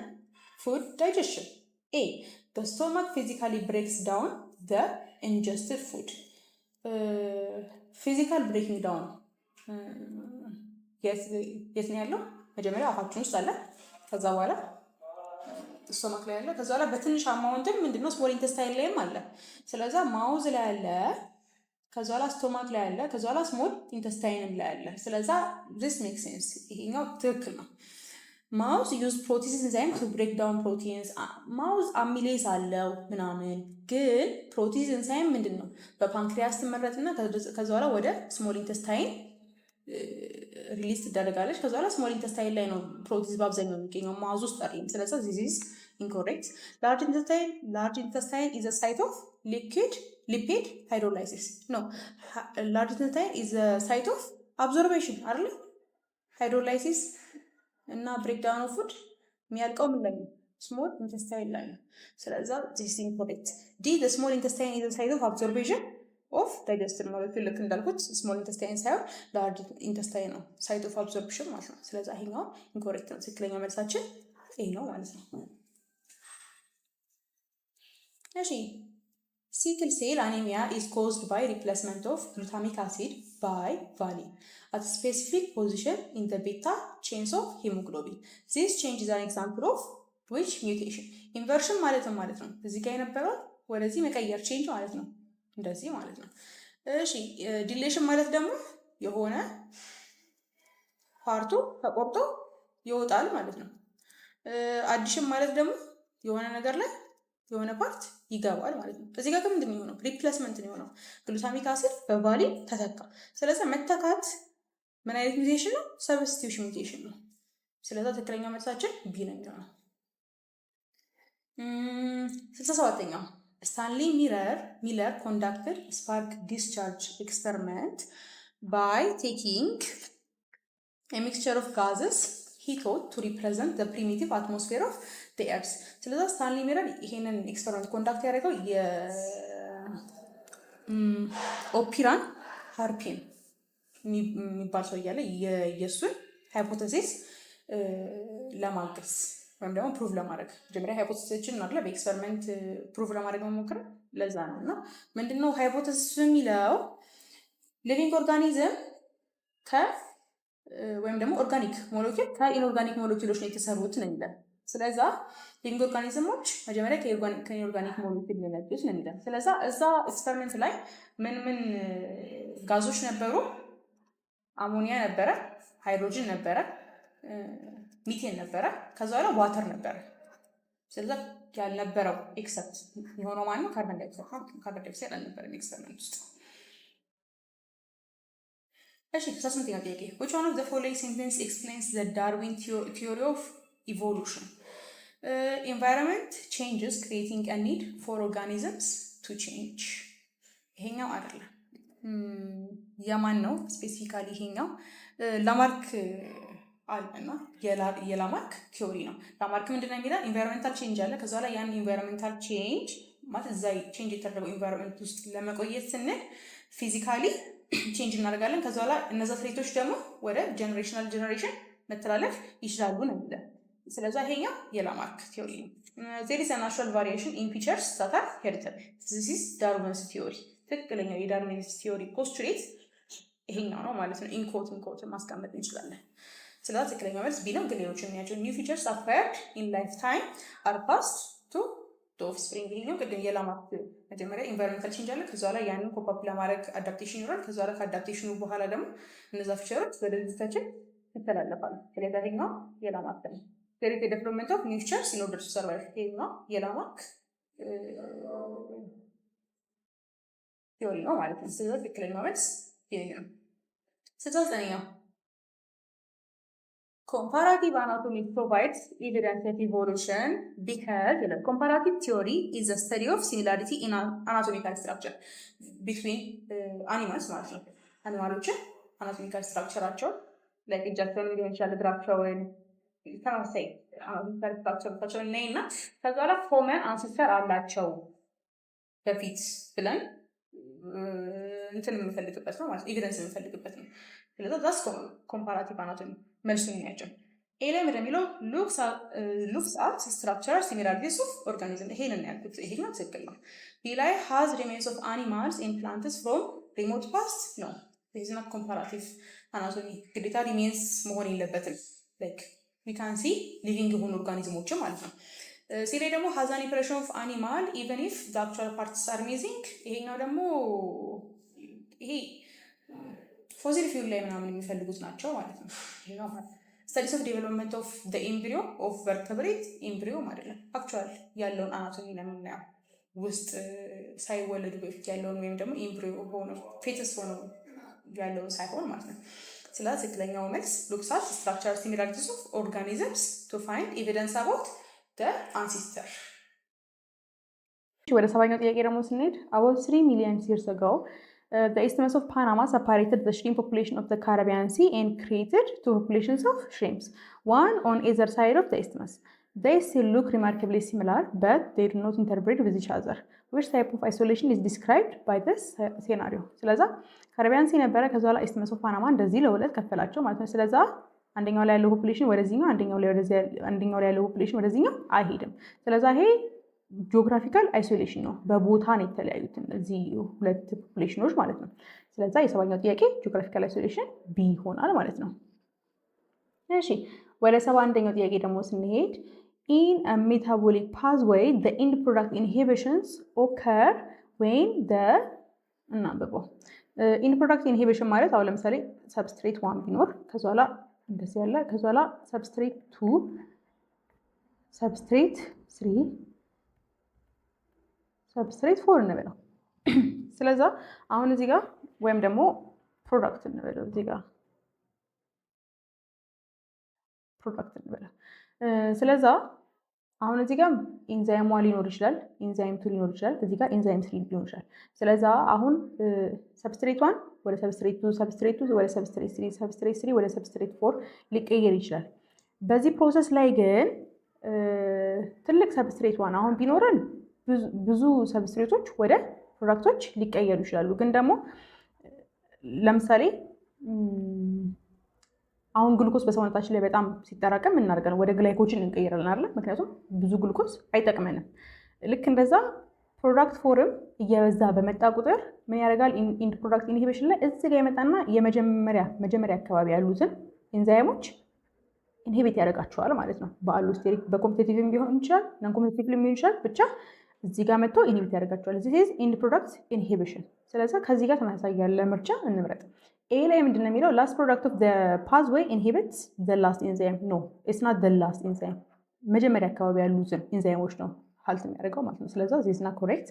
food digestion? A, the stomach physically breaks down the ingested food. Physical breaking down የት ነው ያለው? መጀመሪያ አፋችን ውስጥ አለ። ከዛ በኋላ ስቶማክ ላይ አለ። ከዛ በኋላ በትንሽ አማውንትም ምንድነው ስሞል ኢንተስታይን ላይም አለ። ስለዛ ማውዝ ላይ አለ። ከዛ በኋላ ስቶማክ ላይ አለ። ከዛ በኋላ ስሞል ኢንተስታይንም ላይ አለ። ስለዛ this makes sense። ይሄኛው ትክክል ነው። ማውዝ ዩዝ ፕሮቲንስ ኢንዛይም ቱ ብሬክ ዳውን ፕሮቲንስ። ማውዝ አሚሌዝ አለው ምናምን፣ ግን ፕሮቲንስ ኢንዛይም ምንድን ነው በፓንክሪያስ ትመረትና ከዛ በኋላ ወደ ስሞል ኢንተስታይን ሪሊዝ ትደረጋለች። ከዛ በኋላ ስሞል ኢንተስታይን ላይ ነው ፕሮቲንስ በአብዛኛው የሚገኘው ማውዝ ውስጥ አይደለም። ስለዚህ this is incorrect. large intestine is a site of lipid hydrolysis. No, large intestine is a site of absorption አይደል? hydrolysis እና ብሬክዳውን ኦፍ ፉድ የሚያልቀው ምን ላይ ነው? ስሞል ኢንተስታይን ላይ ነው። ስለዛ ዚስ ኢንኮሬክት። ዲ ዘ ስሞል ኢንተስታይን ኢዝ ሳይት ኦፍ አብዞርቤሽን ኦፍ ዳይጀስቲቭ ሞለኪውል። ልክ እንዳልኩት ስሞል ኢንተስታይን ሳይሆን ላርጅ ኢንተስታይን ነው ሳይት ኦፍ አብዞርፕሽን ማለት ነው። ስለዛ ይሄኛው ኢንኮሬክት ነው። ትክክለኛ መልሳችን ይሄ ነው ማለት ነው። እሺ ሲክል ሴል አኒሚያ is caused by replacement of glutamic acid by valine at a specific position in the beta chains of hemoglobin. This change is an example of which mutation? Inversion ማለት ነው። እዚህ ጋር የነበረው ወደዚህ መቀየር ቼንጅ ማለት ነው። እንደዚህ ማለት ነው። እሺ ዲሌሽን ማለት ደግሞ የሆነ ፓርቱ ተቆርጦ ይወጣል ማለት ነው። አዲሽን ማለት ደግሞ የሆነ ነገር ላይ የሆነ ፓርት ይገባል ማለት ነው። እዚህ ጋር ምንድን ነው የሆነው? ሪፕሌስመንት ነው የሆነው። ግሉታሚክ አሲድ በቫሊን ተተካ። ስለዚህ መተካት ምን አይነት ሚውቴሽን ነው? ሰብስቲቱሽን ሚውቴሽን ነው። ስለዚህ ትክክለኛው መልሳችን ቢ ነው የሚሆነው። 67ኛው ስታንሊ ሚለር ኮንዳክትድ ስፓርክ ዲስቻርጅ ኤክስፐሪመንት ባይ ቴኪንግ a mixture of gases he thought to represent the primitive atmosphere of the earth. ስለዚህ ስታንሊ ሚለር ይሄንን ኤክስፐሪመንት ኮንዳክት ያደረገው የኦፒራን ሃርፒን የሚባል ሰው እያለ የእሱን ሃይፖቴሲስ ለማገዝ ወይም ደግሞ ፕሩቭ ለማድረግ መጀመሪያ ሃይፖቴሲሶችን አለ በኤክስፐሪመንት ፕሩቭ ለማድረግ መሞከር ለዛ ነው። እና ምንድነው ሃይፖቴሲስ የሚለው ሊቪንግ ኦርጋኒዝም ወይም ደግሞ ኦርጋኒክ ሞለኪውል ከኢንኦርጋኒክ ሞለኪውሎች ነው የተሰሩት ነው የሚለው። ስለዛ ሊቪንግ ኦርጋኒዝሞች መጀመሪያ ከኢንኦርጋኒክ ሞለኪውል ነው የመጡት ነው የሚለው። ስለዛ እዛ ኤክስፐሪመንት ላይ ምን ጋዞች ነበሩ? አሞኒያ ነበረ፣ ሃይድሮጅን ነበረ፣ ሚቴን ነበረ፣ ከዛ በኋላ ዋተር ነበረ። ስለዛ ያልነበረው ኤክሰፕት የሆነው ማነው? ካርበን ዳይኦክሳይድ አልነበረም ኤክስፐሪመንት ውስጥ። እሺ 18ኛው ጥያቄ which one of the following sentence explains the Darwin theory of evolution? Environment changes creating a need for organisms to change. ይሄኛው አይደለም። የማን ነው ስፔሲፊካሊ? ይሄኛው ላማርክ አለና የላማርክ ቲዮሪ ነው። ላማርክ ምንድነው የሚለው? ኢንቫይሮንመንታል ቼንጅ አለ። ከዛ ላይ ያን ኢንቫይሮንመንታል ቼንጅ ማለት እዛ ቼንጅ የተደረገው ኢንቫይሮንመንት ውስጥ ለመቆየት ስንል ፊዚካሊ ቼንጅ እናደርጋለን። ከዛ በኋላ እነዛ ትሬቶች ደግሞ ወደ ጀነሬሽን መተላለፍ ይችላሉ ነው የሚለው። ስለዚህ ይሄኛው የላማርክ ቲዮሪ ነው። there is a natural variation in features that are hereditary. this is Darwin's theory. ትክክለኛው የዳርዊንስ ቲዮሪ ፖስቱሌት ይሄኛው ነው ማለት ነው። ኢንኮት ማስቀመጥ እንችላለን። ስለዚህ ትክክለኛው መልስ ቢ ነው። ግን ሌሎች የሚያቸው new features acquired in lifetime are passed to the offspring. ይሄኛው ቅድም የላማርክ መጀመሪያ ኢንቫይሮንመንታል ቼንጅ አለ። ከዛ ላይ ያንን ኮፓፕ ለማድረግ አዳፕቴሽን ይኖራል። ከዛ ላይ ከአዳፕቴሽኑ በኋላ ደግሞ እነዛ ፊቸሮች ወደ ልጅታችን ይተላለፋሉ። ስለዚህ ይሄኛው የላማርክ ነው። there is a development of new features in order to survive. ይሄኛው የላማርክ ቲዮሪ ነው ማለት ነው። ስለዚህ ትክክለኛው መልስ ይሄኛው። 69ኛው comparative anatomy provides evidence of evolution because comparative theory is a study of similarity in anatomical structure between animals ማለት ነው። አኒማሎችን አናቶሚካል ስትራክቸራቸው ላይክ እጃቸውን ሊሆን ይችላል እግራቸውን ተመሳሳይ አናቶሚካል ስትራክቸራቸውን እና ከዛ ላይ ኮመን አንሰስተር አላቸው በፊት ብለን እንትን የምንፈልግበት ነው ማለት ኤቪደንስ የምንፈልግበት ነው። ስለዚህ ዛስ ኮምፓራቲቭ አናቶሚ መልሱ ነው ያቸው። ኤ ላይ ምንድን የሚለው ሉክስ አት ስትራክቸራል ሲሚላሪቲስ ኦፍ ኦርጋኒዝም። ይሄንን ያልኩት ይሄኛው ትክክል ነው። ቢ ላይ ሃዝ ሪሜንስ ኦፍ አኒማልስ ኤንድ ፕላንትስ ፍሮም ሪሞት ፓስት ነው። ዚስ ናት ኮምፓራቲቭ አናቶሚ። ግዴታ ሪሜንስ መሆን የለበትም። ላይክ ዊ ካን ሲ ሊቪንግ የሆኑ ኦርጋኒዝሞችን ማለት ነው። ሲ ላይ ደግሞ ሃዝ አን ኢምፕሬሽን ኦፍ አኒማል ኢቨን ኢፍ ዘ አክቹዋል ፓርትስ አር ሚሲንግ። ይሄኛው ደግሞ ይሄ ፎሲል ፊውል ላይ ምናምን የሚፈልጉት ናቸው ማለት ነው። ይሄኛው ማለት ስተዲስ ኦፍ ዴቨሎፕመንት ኦፍ ዘ ኤምብሪዮ ኦፍ ቨርተብሬት ኤምብሪዮ አይደለም አክቹዋል ያለውን አናቶሚ ነው የምናየው። ውስጥ ሳይወለዱ በፊት ያለውን ወይም ደግሞ ኤምብሪዮ ሆኖ ፌተስ ሆኖ ያለውን ሳይሆን ማለት ነው። ስለዚህ ትክክለኛው መልስ ሉክስ አት ስትራክቸራል ሲሚላሪቲስ ኦፍ ኦርጋኒዝምስ ቱ ፋይንድ ኤቪደንስ አባውት ዘ አንሲስተር። ወደ 7ኛው ጥያቄ ደግሞ ስንሄድ about 3 million years ago the isthmus of Panama separated the shrimp population of the Caribbean Sea and created two populations of shrimps, one on either side of the isthmus. they still look remarkably similar, but they do not interbreed with each other. Which type of isolation is described by this scenario? ስለዛ ካሪቢያን ሲ ነበረ ከዛ ላይ ኢስትመስ ኦፍ ፓናማ እንደዚህ ለሁለት ከፈላቸው ማለት ነው። ስለዛ አንደኛው ላይ ያለው ፖፑሌሽን ወደዚህኛው አንደኛው ላይ ያለው ፖፑሌሽን ወደዚህኛው አይሄድም። ስለዛ ይሄ ጂኦግራፊካል አይሶሌሽን ነው። በቦታ ነው የተለያዩት እነዚህ ሁለት ፖፑሌሽኖች ማለት ነው። ስለዛ የሰባኛው ጥያቄ ጂኦግራፊካል አይሶሌሽን ቢ ይሆናል ማለት ነው። እሺ ወደ 71ኛው ጥያቄ ደግሞ ስንሄድ in a metabolic pathway the end product inhibitions occur when the እናንብበው end product inhibition ማለት አሁን ለምሳሌ substrate 1 ቢኖር ከዛ በኋላ እንደዚህ ያለ ከዛ በኋላ substrate 2 substrate 3 substrate 4 እንበለው። ስለዛ አሁን እዚህ ጋር ወይም ደግሞ ፕሮዳክት እንበለው እዚህ ጋር ፕሮዳክት እንበለው። ስለዛ አሁን እዚህ ጋር ኢንዛይም 1 ሊኖር ይችላል፣ ኢንዛይም 2 ሊኖር ይችላል፣ እዚህ ጋር ኢንዛይም 3 ሊኖር ይችላል። ስለዛ አሁን ሰብስትሬት 1 ወደ ሰብስትሬት 2፣ ሰብስትሬት 2 ወደ ሰብስትሬት 3፣ ሰብስትሬት 3 ወደ ሰብስትሬት 4 ሊቀየር ይችላል። በዚህ ፕሮሰስ ላይ ግን ትልቅ ሰብስትሬት 1 አሁን ቢኖረን ብዙ ሰብስትሬቶች ወደ ፕሮዳክቶች ሊቀየሩ ይችላሉ። ግን ደግሞ ለምሳሌ አሁን ግሉኮስ በሰውነታችን ላይ በጣም ሲጠራቀም እናደርጋለን ወደ ግላይኮጅን እንቀይራለን አይደል? ምክንያቱም ብዙ ግሉኮስ አይጠቅመንም። ልክ እንደዛ ፕሮዳክት ፎርም እየበዛ በመጣ ቁጥር ምን ያደርጋል? ኢንድ ፕሮዳክት ኢንሂቢሽን ላይ እዚህ ጋር ይመጣና የመጀመሪያ አካባቢ ያሉትን ኤንዛይሞች ኢንሂቢት ያደርጋቸዋል ማለት ነው። በአሎስቴሪክ በኮምፒቲቲቭም ቢሆን ይችላል፣ ነን ኮምፒቲቲቭ ሊሆን ይችላል። ብቻ እዚህ ጋር መጥቶ ኢንሂቢት ያደርጋቸዋል። this is ኢንድ ፕሮዳክት ኢንሂቢሽን። ስለዚህ ከዚህ ጋር ተመሳሳይ ያለ ምርጫ እንምረጥ። ኤ ላይ ምንድነው የሚለው? ላስት ፕሮዳክት ኦፍ ዘ ፓዝዌይ ኢንሂቢትስ ዘ ላስት ኢንዛይም። ኖ ኢትስ ናት ዘ ላስት ኢንዛይም፣ መጀመሪያ አካባቢ ያሉትን ኢንዛይሞች ነው ሀልት የሚያደርገው ማለት ነው። ስለዚህ this is not correct።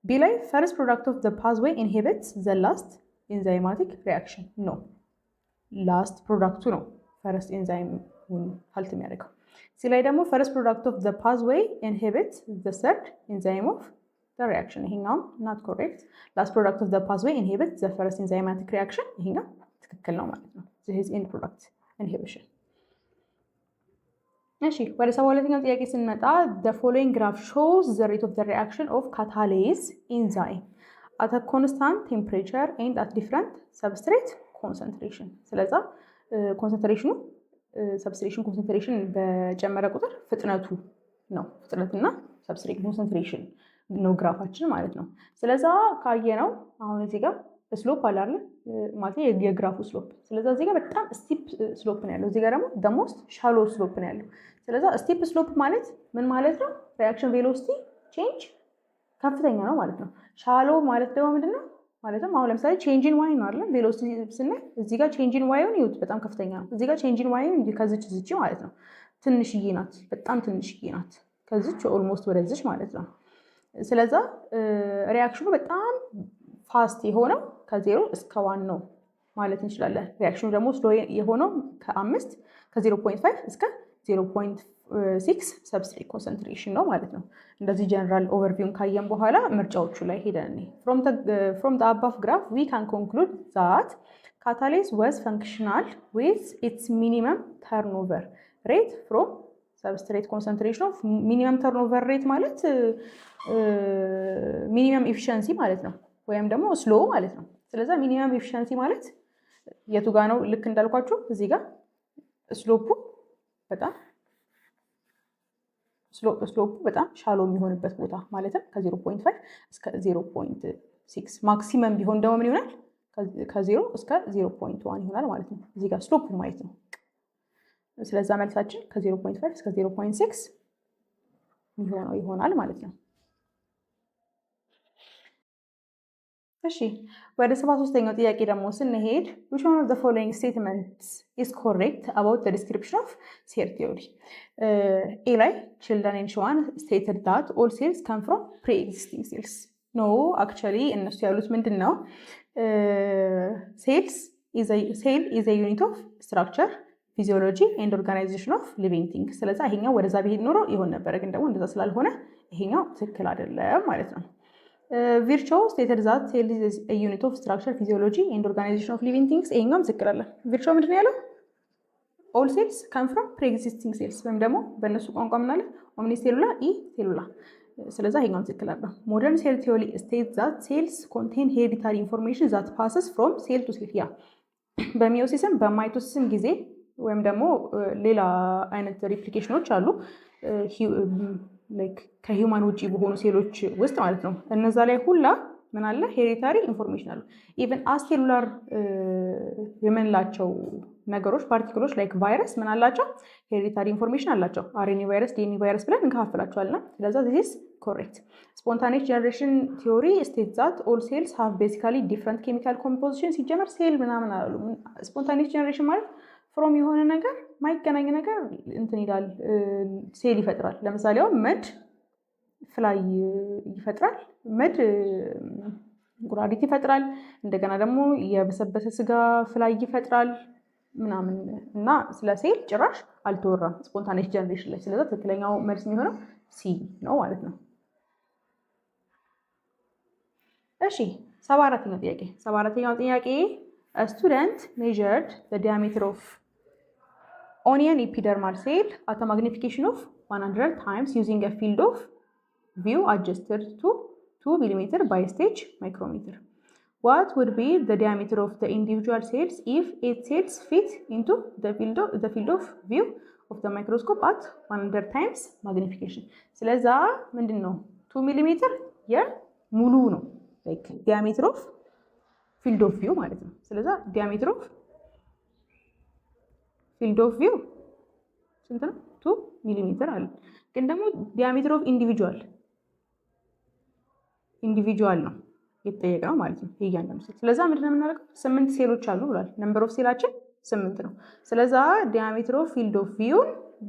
ቢ ላይ ፈርስት ፕሮዳክት ኦፍ ዘ ፓዝዌይ ኢንሂቢትስ ዘ ላስት ኢንዛይማቲክ ሪአክሽን። ኖ ላስት ፕሮዳክቱ ነው ፈርስት ኢንዛይም ሀልት የሚያደርገው። ሲ ላይ ደግሞ ፈርስት ፕሮዳክት ኦፍ ዘ ፓዝዌይ ኢንሂቢትስ ዘ ሰርድ ኢንዛይም ኦፍ reaction. ይሄኛው not correct. last product of the pathway inhibits the first enzymatic reaction. ይሄኛው ትክክል ነው ማለት ነው። this is end product inhibition። እሺ ወደ 72ኛው ጥያቄ ስንመጣ the following graph shows the rate of the reaction of catalase enzyme at a constant temperature and at different substrate concentration። ስለዛ ኮንሰንትሬሽኑ ሰብስትሬሽን ኮንሰንትሬሽን በጨመረ ቁጥር ፍጥነቱ ነው። ፍጥነትና ሰብስትሬት ኮንሰንትሬሽን ነው ግራፋችን ማለት ነው። ስለዛ ካየነው አሁን እዚህ ጋር ስሎፕ አለ አይደል? ማለት የግራፉ ስሎፕ። ስለዛ እዚህ ጋር በጣም ስቲፕ ስሎፕ ነው ያለው፣ እዚህ ጋር ደግሞ the most shallow ስሎፕ ነው ያለው። ስለዛ ስቲፕ ስሎፕ ማለት ምን ማለት ነው? ሪአክሽን ቬሎሲቲ ቼንጅ ከፍተኛ ነው ማለት ነው። ሻሎ ማለት ደግሞ ምንድነው? ማለትም አሁን ለምሳሌ ቼንጅ ኢን ዋይ ነው አይደል? ቬሎሲቲ ስናይ እዚህ ጋር ቼንጅ ኢን ዋይን ይሁት በጣም ከፍተኛ ነው። እዚህ ጋር ቼንጅ ኢን ዋይን ከዚች ዝቺ ማለት ነው ትንሽዬ ናት፣ በጣም ትንሽዬ ናት። ከዚች ኦልሞስት ወደዚች ማለት ነው። ስለዛ ሪአክሽኑ በጣም ፋስት የሆነው ከ0 እስከ 1 ነው ማለት እንችላለን። ሪአክሽኑ ደግሞ ስሎ የሆነው ከ0.5 እስከ 0.6 ሰብስትሬት ኮንሰንትሬሽን ነው ማለት ነው። እንደዚህ ጀነራል ኦቨርቪውን ካየን በኋላ ምርጫዎቹ ላይ ሄደን from the above graph we can conclude that catalase was functional with its minimum turnover rate from substrate concentration of minimum turnover rate ማለት ሚኒመም ኤፊሺየንሲ ማለት ነው፣ ወይም ደግሞ ስሎ ማለት ነው። ስለዚህ ሚኒመም ኤፊሺየንሲ ማለት የቱ ጋር ነው? ልክ እንዳልኳችሁ እዚህ ጋር ስሎፑ በጣም ሻሎ የሚሆንበት ቦታ ማለትም ከ0.5 እስከ 0.6 ማክሲመም ቢሆን ደግሞ ምን ይሆናል? ከ0 እስከ 0.1 ይሆናል ማለት ነው። እዚህ ጋር ስሎፑ ማየት ነው። ስለዚህ መልሳችን ከ0.5 እስከ 0.6 የሚሆነው ይሆናል ማለት ነው። እሺ ወደ 73ኛው ጥያቄ ደግሞ ስንሄድ which one of the following statements is correct about the description of cell theory? A ላይ children and Schwann stated that all cells come from pre-existing cells. No, actually እነሱ ያሉት ምንድን ነው? cell is a unit of structure, physiology and organization of living things. ስለዚህ ይሄኛው ወደዛ ቢሄድ ኖሮ ይሆን ነበር፣ ግን ደግሞ እንደዛ ስላልሆነ ይሄኛው ትክክል አይደለም ማለት ነው። Virchow stated that cell is a unit of structure, physiology and organization of living things. ይሄኛውም ትክክል አለ። ቪርቾው ምንድን ነው ያለው? ኦል ሴልስ ካም ፍሮም ፕሪኤግዚስቲንግ ሴልስ ወይም ደግሞ በእነሱ ቋንቋ ምናለ ኦምኒ ሴሉላ ኢ ሴሉላ። ስለዛ ይሄኛውን ትክክል አይደለም። ሞደርን ሴል ቲዮሪ ስቴት ዛት ሴልስ ኮንቴን ሄሪዲታሪ ኢንፎርሜሽን ዛት ፓስስ ፍሮም ሴል ቱ ሴል። ያ በሚዮሲስም በማይቶሲስም ጊዜ ወይም ደግሞ ሌላ አይነት ሪፕሊኬሽኖች አሉ ከሂውማን ውጪ በሆኑ ሴሎች ውስጥ ማለት ነው። እነዛ ላይ ሁላ ምን አለ ሄሪዲታሪ ኢንፎርሜሽን አሉ። ኢቨን አሴሉላር የምንላቸው ነገሮች ፓርቲክሎች ላይክ ቫይረስ ምን አላቸው ሄሪዲታሪ ኢንፎርሜሽን አላቸው። አርኤንኤ ቫይረስ፣ ዲኤንኤ ቫይረስ ብለን እንከፋፍላቸዋልና ስለዛ this is correct. Spontaneous generation theory states that all cells have basically different chemical composition. ሲጀመር ሴል ምናምን አሉ። ስፖንታኒየስ ጀነሬሽን ማለት ፍሮም የሆነ ነገር ማይገናኝ ነገር እንትን ይላል ሴል ይፈጥራል። ለምሳሌ መድ ፍላይ ይፈጥራል፣ መድ እንቁራሪት ይፈጥራል፣ እንደገና ደግሞ የበሰበሰ ስጋ ፍላይ ይፈጥራል ምናምን እና ስለ ሴል ጭራሽ አልተወራም ስፖንታኒየስ ጀነሬሽን ላይ። ስለዚህ ትክክለኛው መልስ የሚሆነው ሲ ነው ማለት ነው። እሺ 74ኛው ጥያቄ 74ኛው ጥያቄ a student measured the diameter of onion epidermal cell at a magnification of 100 times using a field of view adjusted to 2 mm by stage micrometer. What would be the diameter of the individual cells if 8 cells fit into the field of view of the microscope at 100 times magnification? ስለዛ ምንድነው 2 mm የሙሉ ነው like diameter of field of view ማለት ነው። ስለዛ diameter of field of view ስንት ነው 2 mm አለ። ግን ደግሞ diameter of individual ነው የተጠየቀው ማለት ነው እያንዳንዱ ሴል። ስለዛ ምንድነው የምናደርገው 8 ሴሎች አሉ ብሏል። ነምበር ኦፍ ሴላችን 8 ነው። ስለዛ diameter of field of view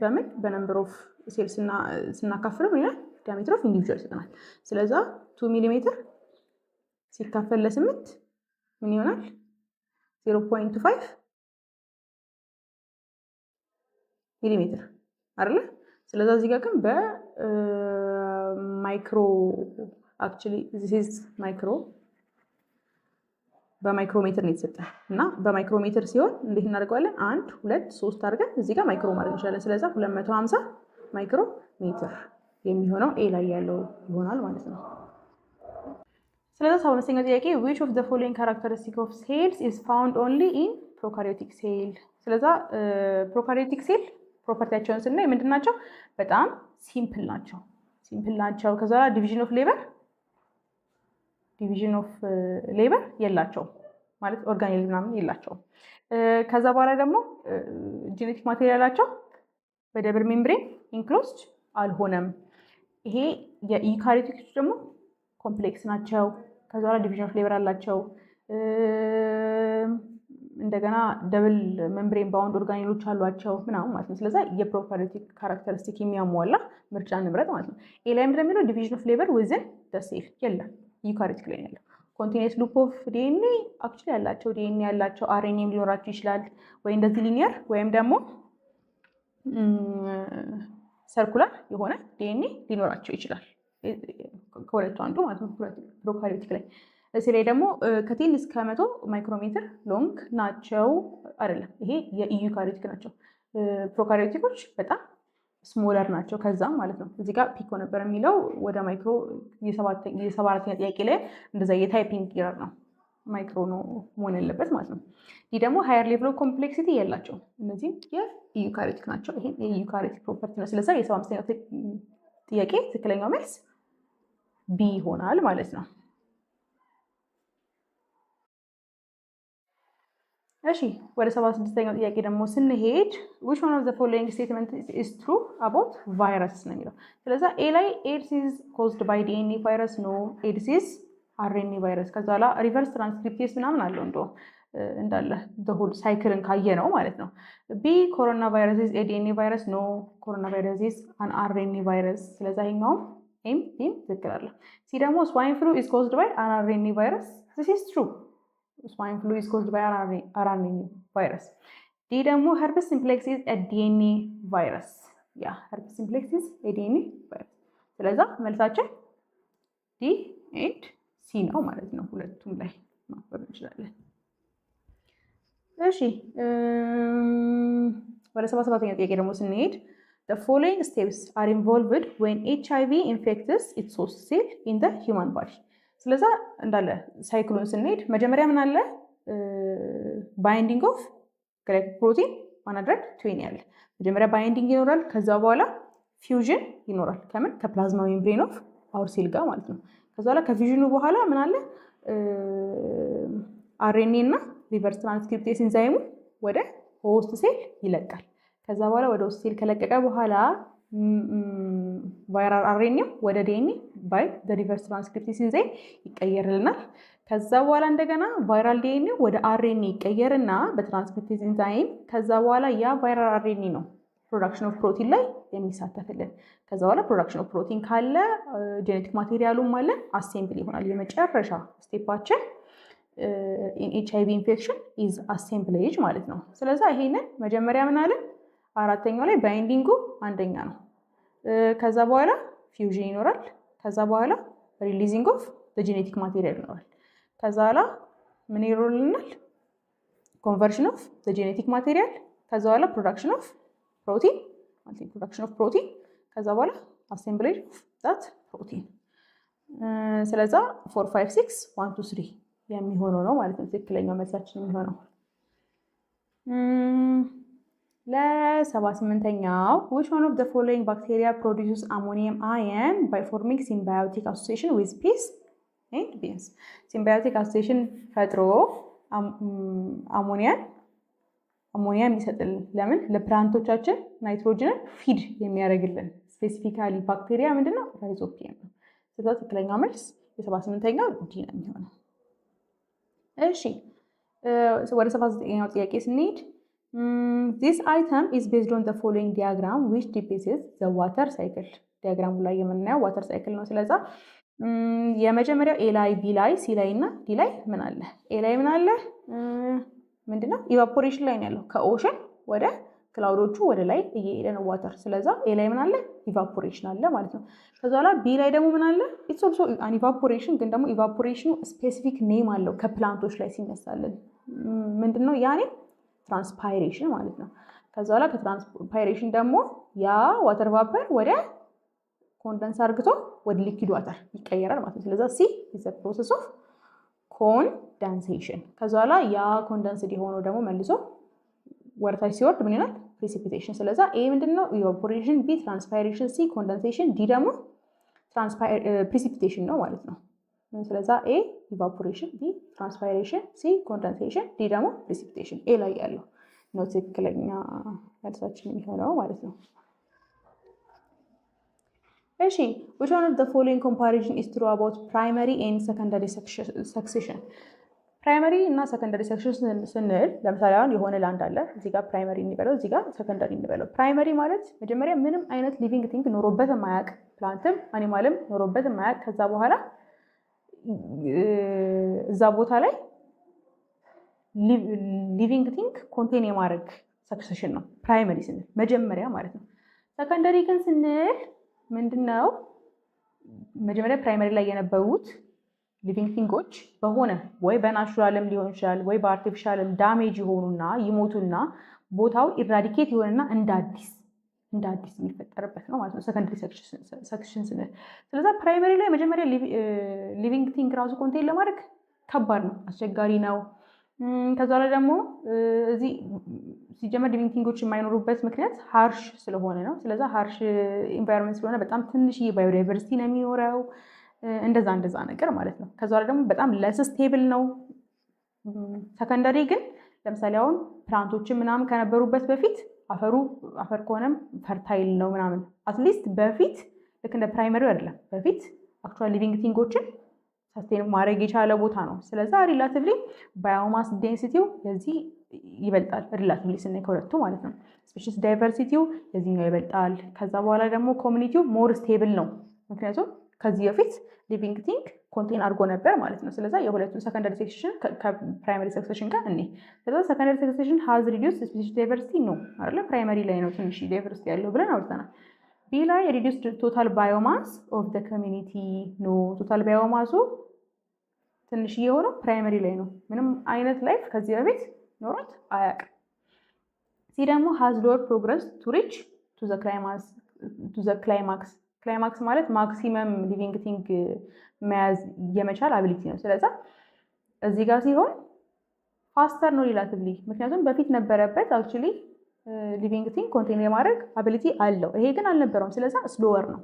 በምን በነምበር ኦፍ ሴል ስናካፍለው ምን ይላል diameter of individual ይሰጠናል። ስለዛ 2 mm ሲካፈል ለ8 ምን ይሆናል 0.5 ሚሊ ሜትር አይደለ? ስለዛ እዚህ ጋር ግን በማይክሮ actually this is micro በማይክሮሜትር ነው የተሰጠን እና በማይክሮሜትር ሲሆን እንዴት እናደርገዋለን 1 2 3 አድርገን እዚህ ጋር ማይክሮ ማለት እንችላለን። ስለዛ 250 ማይክሮሜትር የሚሆነው ኤ ላይ ያለው ይሆናል ማለት ነው። ስለዛ 75ኛው ጥያቄ which of the following characteristic of cells is found only in prokaryotic cell? ስለዛ ፕሮካሪዮቲክ ሴል ፕሮፐርቲያቸውን ስናይ ምንድናቸው? በጣም ሲምፕል ናቸው። ከዛ ዲቪዥን ኦፍ ሌበር የላቸው ማለት ኦርጋኔል ምናምን የላቸው። ከዛ በኋላ ደግሞ ጄኔቲክ ማቴሪያላቸው በደብል ሜምብሬን ኢንክሎዝድ አልሆነም። ይሄ የኢካሪዮቲክስ ደግሞ ኮምፕሌክስ ናቸው። ከዛ በኋላ ዲቪዥን ኦፍ ሌበር አላቸው። እንደገና ደብል ሜምብሬን ባውንድ ኦርጋኔሎች አሏቸው ምናምን ማለት ነው። ስለዛ የፕሮካሪዮቲክ ካራክተሪስቲክ የሚያሟላ ምርጫ ንብረት ማለት ነው። ኤ ላይ እንደሚለው ዲቪዥን ኦፍ ሌበር ዊዝን ዘ ሴል የለም። ዩካሪዮቲክ ላይ ያለው ኮንቲኒየስ ሉፕ ኦፍ ዲኤንኤ አክቹሊ ያላቸው ዲኤንኤ ያላቸው አርኤንኤም ሊኖራቸው ይችላል ወይ እንደዚህ ሊኒየር ወይም ደግሞ ሰርኩላር የሆነ ዲኤንኤ ሊኖራቸው ይችላል። ከሁለቱ አንዱ ማለት ነው ፕሮካሪዮቲክ ላይ። እዚህ ላይ ደግሞ ከ10 እስከ 100 ማይክሮሜትር ሎንግ ናቸው አይደለም፣ ይሄ የዩካሪዮቲክ ናቸው። ፕሮካሪዮቲኮች በጣም ስሞለር ናቸው ከዛም ማለት ነው። እዚህ ጋር ፒኮ ነበር የሚለው ወደ ማይክሮ የ74ኛ ጥያቄ ላይ እንደዛ የታይፒንግ ኢረር ነው ማይክሮ ነው መሆን ያለበት ማለት ነው። ይህ ደግሞ ሃየር ሌቭል ኦፍ ኮምፕሌክሲቲ የላቸው። እነዚህም የዩካሪዮቲክ ናቸው። ይሄ የዩካሪዮቲክ ፕሮፐርቲ ነው። ስለዚህ የ75ኛው ጥያቄ ትክክለኛው መልስ ቢ ይሆናል ማለት ነው። እሺ ወደ 76ኛው ጥያቄ ደግሞ ስንሄድ which one of the following statement is true about virus ነው የሚለው። ስለዚህ ኤ ላይ ኤድስ is caused by DNA virus no ኤድስ is RNA virus። ከዛ በኋላ ሪቨርስ ትራንስክሪፕቴስ ምናምን አለው እንዳለ the whole ሳይክልን ካየ ነው ማለት ነው። ቢ ኮሮና ቫይረስ is a DNA virus no ኮሮና ቫይረስ is an RNA virus። ስለዚህ ይሄኛው ኤም ትክክል አለ። ሲ ደግሞ swine flu is caused by an RNA virus this is true swine flu is caused by RNA virus። ዲ ደግሞ herpes simplex is a DNA virus herpes simplex is a DNA virus። ስለዚህ መልሳችን ዲ ኤንድ ሲ ነው ማለት ነው። ሁለቱም ላይ ማፈር እንችላለን። እሺ ወደ 77ኛው ጥያቄ ደግሞ ስንሄድ the following steps are involved when HIV infects its host cell in the human body ስለዛ እንዳለ ሳይክሉን ስንሄድ መጀመሪያ ምን አለ ባይንዲንግ ኦፍ ግላይኮ ፕሮቲን 120 ያለ መጀመሪያ ባይንዲንግ ይኖራል ከዛ በኋላ ፊውዥን ይኖራል ከምን ከፕላዝማ ሜምብሬን ኦፍ አወር ሴል ጋር ማለት ነው ከዛ በኋላ ከፊውዥኑ በኋላ ምን አለ አርኤንኤ እና ሪቨርስ ትራንስክሪፕቴዝ ኢንዛይሙ ወደ ሆስት ሴል ይለቃል ከዛ በኋላ ወደ ሆስት ሴል ከለቀቀ በኋላ ቫይራል አርኤንኤ ወደ ዲኤንኤ ባይ ዘ ሪቨርስ ትራንስክሪፕቴዝ ኢንዛይም ይቀየርልናል ከዛ በኋላ እንደገና ቫይራል ዲኤንኤ ወደ አርኤንኤ ይቀየርና በትራንስክሪፕቴዝ ኢንዛይም ከዛ በኋላ ያ ቫይራል አርኤንኤ ነው ፕሮዳክሽን ኦፍ ፕሮቲን ላይ የሚሳተፍልን ከዛ በኋላ ፕሮዳክሽን ኦፍ ፕሮቲን ካለ ጄኔቲክ ማቴሪያሉም አለ አሴምብል ይሆናል የመጨረሻ ስቴፓችን HIV ኢንፌክሽን ኢዝ አሴምብሌጅ ማለት ነው ስለዚህ ይሄንን መጀመሪያ ምን አለ አራተኛው ላይ ባይንዲንጉ አንደኛ ነው ከዛ በኋላ ፊውዥን ይኖራል ከዛ በኋላ ሪሊዚንግ ኦፍ ጄኔቲክ ማቴሪያል ይኖራል ከዛ በኋላ ምን ይሮልናል ኮንቨርሽን ኦፍ ጄኔቲክ ማቴሪያል ከዛ በኋላ ፕሮዳክሽን ኦፍ ፕሮቲን ማለት ፕሮዳክሽን ኦፍ ፕሮቲን ከዛ በኋላ አሴምብሌጅ ኦፍ ዛት ፕሮቲን ስለዛ 4 5 6 1 2 3 የሚሆነው ነው ማለት ነው ትክክለኛው መልሳችን የሚሆነው ለ78ኛው which one of the following bacteria produces ammonium ion by forming symbiotic association with peace and beans symbiotic association ፈጥሮ አሞኒያን ይሰጥልን ለምን ለፕላንቶቻችን ናይትሮጅንን ፊድ የሚያደርግልን ስፔሲፊካሊ ባክቴሪያ ምንድነው ራይዞፒየም ነው ስለዚህ ትክክለኛው መልስ የ78ኛው ዲ ነው የሚሆነው እሺ ወደ 79ኛው ጥያቄ ስንሄድ this item is based on the following diagram which depicts the water cycle ዲያግራሙ ላይ የምናየው ዋተር ሳይክል ነው ስለዚህ የመጀመሪያው ኤ ላይ ቢ ላይ ሲ ላይ እና ዲ ላይ ምን አለ ኤ ላይ ምን አለ ምንድነው ኢቫፖሬሽን ላይ ነው ያለው ከኦሽን ወደ ክላውዶቹ ወደ ላይ እየሄደ ነው ዋተር ስለዚህ ኤ ላይ ምን አለ ኢቫፖሬሽን አለ ማለት ነው ከዛ በኋላ ቢ ላይ ደግሞ ምን አለ ኢትስ ኦልሶ አን ኢቫፖሬሽን ግን ደግሞ ኢቫፖሬሽኑ ስፔሲፊክ ኔም አለው ከፕላንቶች ላይ ሲነሳልን ምንድነው ያኔ ትራንስፓይሬሽን ማለት ነው ከዛ በኋላ ከትራንስፓይሬሽን ደግሞ ያ ዋተር ቫፐር ወደ ኮንደንስ አርግቶ ወደ ሊኩዊድ ዋተር ይቀየራል ማለት ነው ስለዚህ ሲ ኢዝ ዘ ፕሮሰስ ኦፍ ኮንደንሴሽን ከዛ በኋላ ያ ኮንደንስድ የሆነው ደግሞ መልሶ ወርታች ሲወርድ ምን ይሆናል ፕሪሲፒቴሽን ስለዚህ ኤ ምንድነው ኢቫፖሬሽን ቢ ትራንስፓይሬሽን ሲ ኮንደንሴሽን ዲ ደግሞ ፕሪሲፒቴሽን ነው ማለት ነው ስለዚህ ኤ ኢቫፖሬሽን ቢ ትራንስፓይሬሽን ሲ ኮንደንሴሽን ዲ ደግሞ ፕሪሲፒቴሽን ኤ ላይ ያለው ነው ትክክለኛ መልሳችን የሚሆነው ማለት ነው እሺ which one of the following comparison is true about primary and secondary succession ፕራይመሪ እና ሰከንዳሪ ሰክሽን ስንል ለምሳሌ አሁን የሆነ ላንድ አለ እዚህ ጋር ፕራይመሪ እንበለው እዚህ ጋር ሰከንዳሪ እንበለው ፕራይመሪ ማለት መጀመሪያ ምንም አይነት ሊቪንግ ቲንግ ኖሮበት የማያውቅ ፕላንትም አኒማልም ኖሮበት የማያውቅ ከዛ በኋላ እዛ ቦታ ላይ ሊቪንግ ቲንግ ኮንቴን የማድረግ ሰክሰሽን ነው ፕራይመሪ ስንል መጀመሪያ ማለት ነው ሰከንዳሪ ግን ስንል ምንድነው መጀመሪያ ፕራይመሪ ላይ የነበሩት ሊቪንግ ቲንጎች በሆነ ወይ በናቹራልም ሊሆን ይችላል ወይ በአርቲፊሻልም ዳሜጅ ይሆኑና ይሞቱና ቦታው ኢራዲኬት ይሆንና እንደ አዲስ የሚፈጠርበት ነው ማለት ነው ሰከንዳሪ ሰክሽን ስንል ስለዚህ ፕራይመሪ ላይ መጀመሪያ ሊቪንግ ቲንግ ራሱ ኮንቴን ለማድረግ ከባድ ነው አስቸጋሪ ነው ከዛ ላይ ደግሞ እዚህ ሲጀመር ሊቪንግ ቲንጎች የማይኖሩበት ምክንያት ሃርሽ ስለሆነ ነው ስለዚህ ሃርሽ ኢንቫይሮንመንት ስለሆነ በጣም ትንሽዬ ባዮዳይቨርሲቲ ነው የሚኖረው እንደዛ ነገር ማለት ነው ከዛ ላይ ደግሞ በጣም ለስ ስቴብል ነው ሰከንዳሪ ግን ለምሳሌ አሁን ፕላንቶችን ምናምን ከነበሩበት በፊት አፈር ከሆነም ፈርታይል ነው ምናምን አትሊስት በፊት ልክ እንደ ፕራይመሪ አይደለም በፊት አክቹዋሊ ሊቪንግ ቲንጎችን ሰስቴን ማድረግ የቻለ ቦታ ነው ስለዚህ ሪላቲቭሊ ባዮማስ ዴንሲቲው የዚህ ይበልጣል ሪላቲቭሊ ስናይ ከሁለቱ ማለት ነው ስፔሺስ ዳይቨርሲቲው የዚህኛው ይበልጣል ከዛ በኋላ ደግሞ ኮሚኒቲው ሞር ስቴብል ነው ምክንያቱም ከዚህ በፊት ሊቪንግ ቲንግ ኮንቴን አድርጎ ነበር ማለት ነው ስለዚህ የሁለቱ ሰከንዳሪ ሰክሴሽን ከፕራይመሪ ሰክሴሽን ጋር እኔ ስለዚህ ሰከንዳሪ ሰክሴሽን ሃዝ ሪዲዩስድ ስፔሺስ ዳይቨርሲቲ ነው አይደል ፕራይመሪ ላይ ነው ትንሽ ዳይቨርሲቲ ያለው ብለን አውርተናል ቢ ላይ ሪዲዩስድ ቶታል ባዮማስ ኦፍ ዘ ኮሚኒቲ ነው ቶታል ባዮማሱ ትንሽ የሆነው ፕራይመሪ ላይ ነው ምንም አይነት ላይፍ ከዚህ በፊት ኖሮት አያውቅም ሲ ደግሞ has lower progress to reach to the climax ክላይማክስ ማለት ማክሲመም ሊቪንግ ቲንግ መያዝ የመቻል አቢሊቲ ነው። ስለዛ እዚህ ጋር ሲሆን ፋስተር ነው ሪላቲቭሊ፣ ምክንያቱም በፊት ነበረበት አክቹሊ ሊቪንግ ቲንግ ኮንቴን የማድረግ አቢሊቲ አለው። ይሄ ግን አልነበረውም። ስለዛ ስሎወር ነው።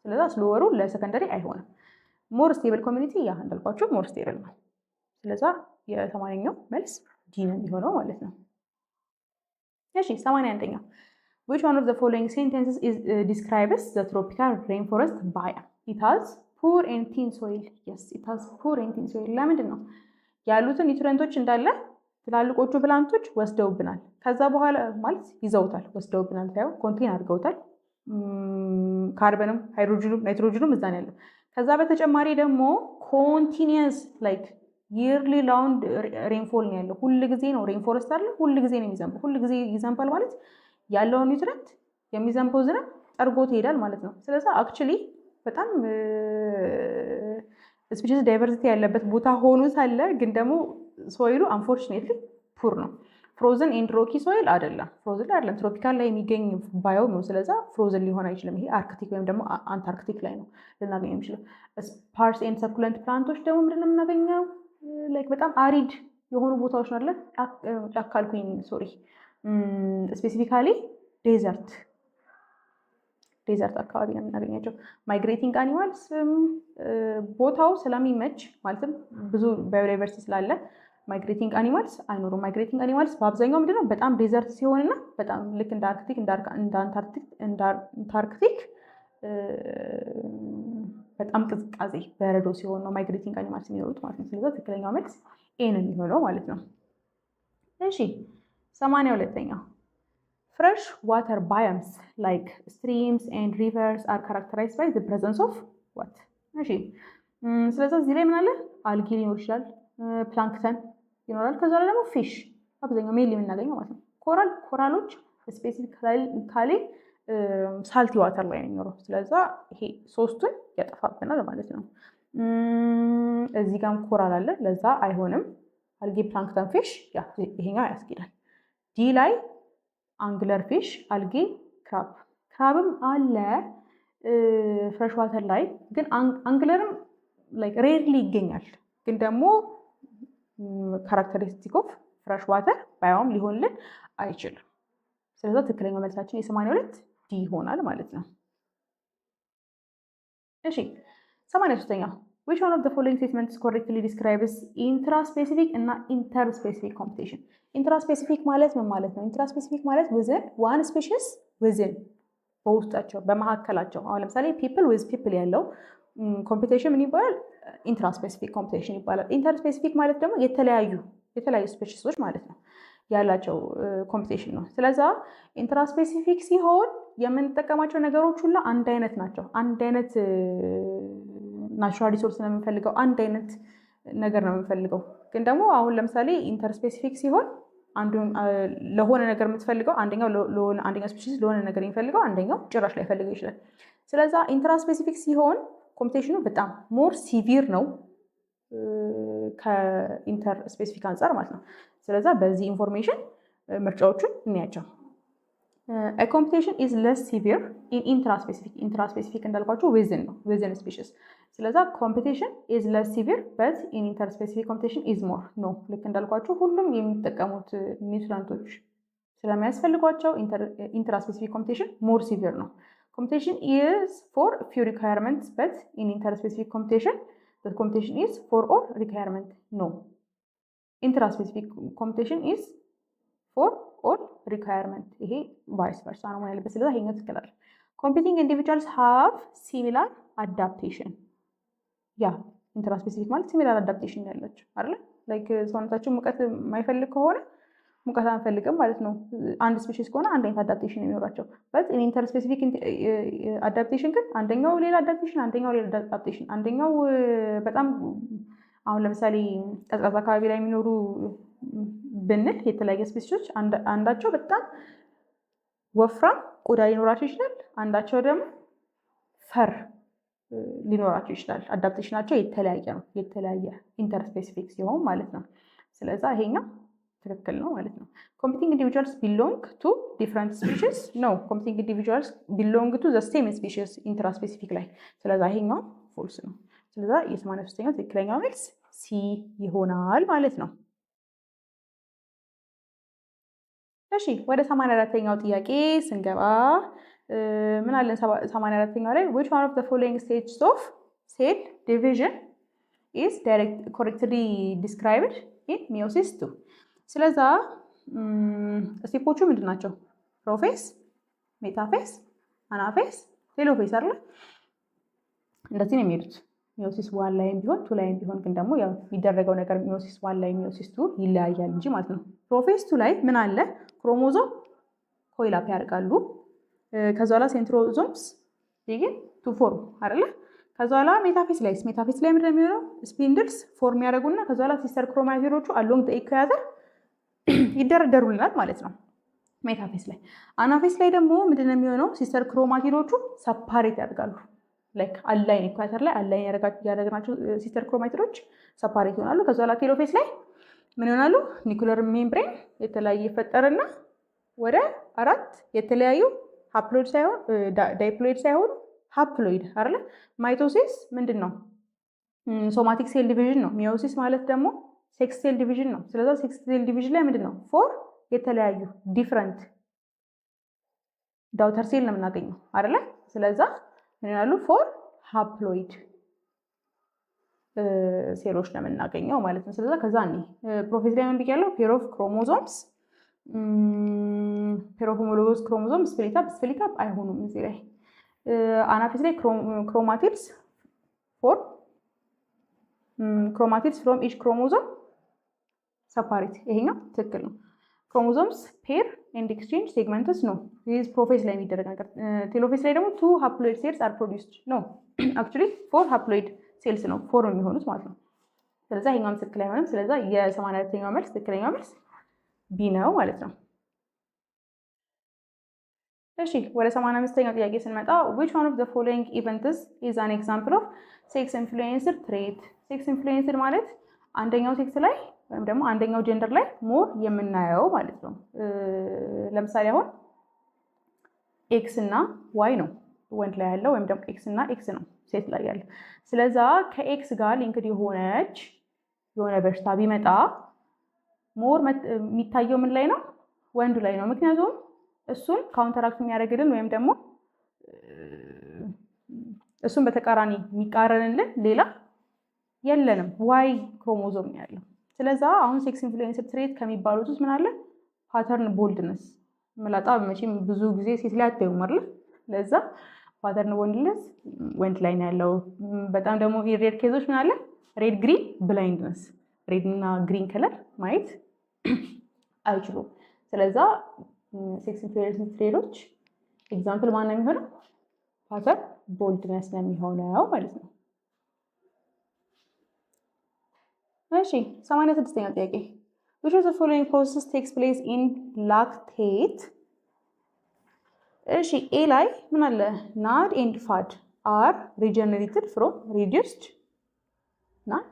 ስለዛ ስሎወሩ ለሰከንደሪ አይሆንም። ሞር ስቴብል ኮሚኒቲ ያ እንዳልኳችሁ ሞር ስቴብል ነው። ስለዛ የ80ኛው መልስ ዲ ነው የሚሆነው ማለት ነው። እሺ 81ኛው which one of the following sentences describes the tropical rainforest biome? It has poor and thin soil. Yes, it has poor and thin soil. ለምንድን ነው ያሉትን ኒውትሪየንቶች እንዳለ ትላልቆቹ ፕላንቶች ወስደውብናል። ከዛ በኋላ ማለት ይዘውታል፣ ወስደውብናል ሳይሆን ኮንቴን አድርገውታል። ካርበንም ሃይድሮጅኑም ናይትሮጅኑም እዛ ነው ያለው። ከዛ በተጨማሪ ደግሞ ኮንቲኒየስ ላይክ ይርሊ ላውንድ ሬንፎል ነው ያለው። ሁሉ ጊዜ ነው ሬንፎረስት አለ፣ ሁሉ ጊዜ ነው የሚዘንበው። ሁሉ ጊዜ ይዘንባል ማለት ያለውን ኒውትሪየንት የሚዘንበው ዝናብ ጠርጎት ይሄዳል ማለት ነው። ስለዚህ አክቹሊ በጣም ስፒሺስ ዳይቨርሲቲ ያለበት ቦታ ሆኖ ሳለ ግን ደግሞ ሶይሉ አንፎርቹኔትሊ ፑር ነው። ፍሮዝን ኤንድ ሮኪ ሶይል አይደለም፣ ፍሮዝን አይደለም፣ ትሮፒካል ላይ የሚገኝ ባዮም ነው። ስለዛ ፍሮዝን ሊሆን አይችልም። ይሄ አርክቲክ ወይም ደግሞ አንታርክቲክ ላይ ነው ልናገኘው የሚችለው። ስፓርስ ኤንድ ሰኩለንት ፕላንቶች ደግሞ ምንድን ነው የምናገኘው? ላይክ በጣም አሪድ የሆኑ ቦታዎች ናለ። ጫካልኩኝ ሶሪ፣ ስፔሲፊካሊ ዴዘርት አካባቢ ነው የምናገኛቸው። ማይግሬቲንግ አኒማልስ ቦታው ስለሚመች ማለትም ብዙ ባዮዳይቨርሲቲ ስላለ ማይግሬቲንግ አኒማልስ አይኖሩም። ማይግሬቲንግ አኒማልስ በአብዛኛው ምንድነው በጣም ዴዘርት ሲሆንና በጣም ልክ እንደ አርክቲክ እንደ አንታርክቲክ በጣም ቅዝቃዜ በረዶ ሲሆን ነው ማይግሬቲንግ አኒማልስ የሚኖሩት ማለት ነው። ስለዚህ ትክክለኛው መልስ ኤ ነው የሚሆነው ማለት ነው። እሺ 82ኛው fresh water biomes like streams and rivers are characterized by the presence of what? እሺ ስለዚህ እዚህ ላይ ምን አለ? አልጊ ሊኖር ይችላል፣ ፕላንክተን ይኖራል። ከዛ ላይ ደግሞ ፊሽ አብዛኛው ሜል የምናገኘው ማለት ነው። ኮራሎች ስፔሲፊካሊ ሳልቲ ዋተር ላይ ነው የሚኖረው። ስለዛ ይሄ ሶስቱን ያጠፋብናል ማለት ነው። እዚህ ጋርም ኮራል አለ፣ ለዛ አይሆንም። አልጊ፣ ፕላንክተን፣ ፊሽ ያ ይሄኛው ያስኬዳል። ዲ ላይ አንግለር ፊሽ፣ አልጌ፣ ክራብም አለ ፍሬሽ ዋተር ላይ ግን አንግለርም ላይክ ሬርሊ ይገኛል። ግን ደግሞ ካራክተሪስቲክ ኦፍ ፍሬሽ ዋተር ባዮም ሊሆንልን አይችልም። ስለዚህ ትክክለኛው መልሳችን የ82 ዲ ይሆናል ማለት ነው። እሺ 83ኛው which one of the following statements correctly describes intraspecific እና interspecific competition? ኢንትራስፔሲፊክ ማለት ምን ማለት ነው? ኢንትራስፔሲፊክ ማለት within one species within በውስጣቸው በመካከላቸው። አሁን ለምሳሌ people with people ያለው ኮምፒቲሽን ምን ይባላል? ኢንትራስፔሲፊክ ኮምፒቲሽን ይባላል። ኢንተርስፔሲፊክ ማለት ደግሞ የተለያዩ ስፔሺሶች ማለት ነው ያላቸው ኮምፒቲሽን ነው። ስለዛ ኢንትራስፔሲፊክ ሲሆን የምንጠቀማቸው ነገሮች ሁሉ አንድ አይነት ናቸው። አንድ አይነት ናቹራል ሪሶርስ ነው የምንፈልገው፣ አንድ አይነት ነገር ነው የምንፈልገው። ግን ደግሞ አሁን ለምሳሌ ኢንተርስፔሲፊክ ሲሆን አንዱ ለሆነ ነገር የምትፈልገው አንደኛው ስፔሺስ ለሆነ ነገር የሚፈልገው አንደኛው ጭራሽ ላይ ፈልገው ይችላል። ስለዛ ኢንትራስፔሲፊክ ሲሆን ኮምፒቲሽኑ በጣም ሞር ሲቪር ነው ከኢንተርስፔሲፊክ አንጻር ማለት ነው። ስለዛ በዚህ ኢንፎርሜሽን ምርጫዎቹን እንያቸው። ኮምፒቲሽን ኢዝ ለስ ሲቪር ኢን ኢንትራስፔሲፊክ እንዳልኳቸው ዊዝን ነው ዊዝን ስፔሺስ። ስለዛ ኮምፒቲሽን ኢዝ ለስ ሲቪር በት ኢን ኢንተርስፔሲፊክ ኮምፒቲሽን ኢዝ ሞር ነው። ልክ እንዳልኳቸው ሁሉም የሚጠቀሙት ኒውትሪየንቶች ስለሚያስፈልጓቸው ኢንትራስፔሲፊክ ኮምፒቲሽን ሞር ሲቪር ነው። Competition is for few requirements, but in interspecific competition, the competition is for all requirement. No. Interspecific competition is for all requirement. ይሄ vice versa ነው ማለት ነው። ስለዚህ ይሄኛው ትክክል አይደል? Competing individuals have similar adaptation. ያ interspecific ማለት similar adaptation ያላቸው አይደል? ላይክ ሰውነታችን ሙቀት የማይፈልግ ከሆነ ሙቀት አንፈልግም ማለት ነው። አንድ ስፔሺስ ከሆነ አንድ አይነት አዳፕቴሽን የሚኖራቸው በት ኢንተርስፔሲፊክ አዳፕቴሽን ግን አንደኛው ሌላ አዳፕቴሽን አንደኛው ሌላ አዳፕቴሽን አንደኛው በጣም አሁን ለምሳሌ ቀዝቃዛ አካባቢ ላይ የሚኖሩ ብንል የተለያየ ስፔሲሶች አንዳቸው በጣም ወፍራም ቆዳ ሊኖራቸው ይችላል፣ አንዳቸው ደግሞ ፈር ሊኖራቸው ይችላል። አዳፕቴሽናቸው የተለያየ ነው፣ የተለያየ ኢንተርስፔሲፊክ ሲሆን ማለት ነው። ስለዛ ይሄኛው ትክክል ነው ማለት ነው። ኮምፒቲንግ ኢንዲቪጁዋልስ ቢሎንግ ቱ ዲፍረንት ስፒሺስ ነው። ኮምፒቲንግ ኢንዲቪጁዋልስ ቢሎንግ ቱ ዘ ሴም ስፒሺስ ኢንትራስፔሲፊክ ላይ። ስለዛ ይሄኛው ፎልስ ነው። ስለዛ የ83ኛው ትክክለኛው መልስ ሲ ይሆናል ማለት ነው። እሺ ወደ 84ኛው ጥያቄ ስንገባ ምን አለን? 84ኛው ላይ which one of the following stages of cell division is correctly described in meiosis 2? ስለዛ ስቴፖቹ ምንድን ናቸው? ፕሮፌስ፣ ሜታፌስ፣ አናፌስ፣ ቴሎፌስ አይደል? እንደዚህ ነው የሚሄዱት። ሚዮሲስ 1 ላይም ቢሆን 2 ላይም ቢሆን ግን ደግሞ ያው የሚደረገው ነገር ሚዮሲስ 1 ላይ ሚዮሲስ 2 ይለያያል እንጂ ማለት ነው። ፕሮፌስ 2 ላይ ምን አለ? ክሮሞዞም ኮይል አፕ ያደርጋሉ። ከዛ በኋላ ሴንትሮዞምስ ቢጊን ቱ ፎርም አይደለ? ከዛ በኋላ ሜታፌስ ላይ ምንድን ነው የሚሆነው? ስፒንድልስ ፎርም ያደርጉና ከዛ በኋላ ሲስተር ክሮማቲዶቹ አሎንግ ዘ ኢኩዌተር ይደረደሩልናል ማለት ነው። ሜታፌስ ላይ። አናፌስ ላይ ደግሞ ምንድን ነው የሚሆነው? ሲስተር ክሮማቲዶቹ ሰፓሬት ያደርጋሉ። ላይክ አላይን ኢኳተር ላይ አላይን ያደረግናቸው ሲስተር ክሮማቲዶች ሰፓሬት ይሆናሉ። ከዛ በኋላ ቴሎፌስ ላይ ምን ይሆናሉ? ኒኩለር ሜምብሬን የተለያየ ይፈጠርና ወደ 4 የተለያዩ ሃፕሎይድ ሳይሆን ዳይፕሎይድ ሳይሆን ሃፕሎይድ አይደለ? ማይቶሲስ ምንድን ነው? ሶማቲክ ሴል ዲቪዥን ነው። ሚዮሲስ ማለት ደግሞ ሴክስ ሴል ዲቪዥን ነው። ስለዚህ ሴክስ ሴል ዲቪዥን ላይ ምንድን ነው? 4 የተለያዩ ዲፍረንት ዳውተር ሴል ነው የምናገኘው አይደለ? ስለዛ ምን ይላሉ? 4 ሃፕሎይድ ሴሎች ነው የምናገኘው ማለት ነው። ስለዛ ከዛ እኔ ፕሮፌስ ላይ ምን ብያለሁ? ፔር ኦፍ ክሮሞዞምስ ፔር ኦፍ ሆሞሎገስ ክሮሞዞም ስፕሊት አፕ አይሆኑም እዚህ ላይ። አናፊስ ላይ ክሮማቲድስ ፍሮም ኢች ክሮሞዞም ሰፓሬት። ይሄኛው ትክክል ነው። ክሮሞዞምስ ፔር ኤንድ ኤክስቼንጅ ሴግመንትስ ነው። ይህ ፕሮፌስ ላይ የሚደረግ ነገር። ቴሎፌስ ላይ ደግሞ 2 ሃፕሎይድ ሴልስ አር ፕሮዲውስድ ነው። አክቹዋሊ 4 ሃፕሎይድ ሴልስ ነው 4 የሚሆኑት ማለት ነው። ስለዛ ይሄኛው ትክክል አይሆንም። ስለዛ የ84ኛው መልስ ትክክለኛው መልስ ቢ ነው ማለት ነው። እሺ ወደ 85ኛው ጥያቄ ስንመጣ which one of the following events is an example of sex influencer trait? ሴክስ ኢንፍሉዌንስድ ማለት አንደኛው ሴክስ ላይ ወይም ደግሞ አንደኛው ጀንደር ላይ ሞር የምናየው ማለት ነው። ለምሳሌ አሁን ኤክስ እና ዋይ ነው ወንድ ላይ ያለው ወይም ደግሞ ኤክስ እና ኤክስ ነው ሴት ላይ ያለው። ስለዛ ከኤክስ ጋር ሊንክድ የሆነ በሽታ ቢመጣ ሞር የሚታየው ምን ላይ ነው? ወንዱ ላይ ነው። ምክንያቱም እሱን ካውንተራክት የሚያደርግልን ወይም ደግሞ እሱን በተቃራኒ የሚቃረንልን ሌላ የለንም። ዋይ ክሮሞዞም ነው ያለው። ስለዛ አሁን ሴክስ ኢንፍሉዌንስድ ትሬት ከሚባሉት ውስጥ ምን አለ? ፓተርን ቦልድነስ። መላጣ መቼም ብዙ ጊዜ ሴት ላይ አታዩም አይደል? ለዛ ፓተርን ቦልድነስ ወንድ ላይ ነው ያለው። በጣም ደግሞ ሬድ ኬዞች ምን አለ? ሬድ ግሪን ብላይንድነስ፣ ሬድ እና ግሪን ከለር ማየት አይችሉም። ስለዛ ሴክስ ኢንፍሉዌንስድ ትሬቶች ኤግዛምፕል ማን ነው የሚሆነው? ፓተርን ቦልድነስ ነው የሚሆነው ማለት ነው። እሺ 86ኛው ጥያቄ which of the following process takes place in lactate? እሺ ኤ ላይ ምን አለ? NAD and FAD are regenerated from reduced NAD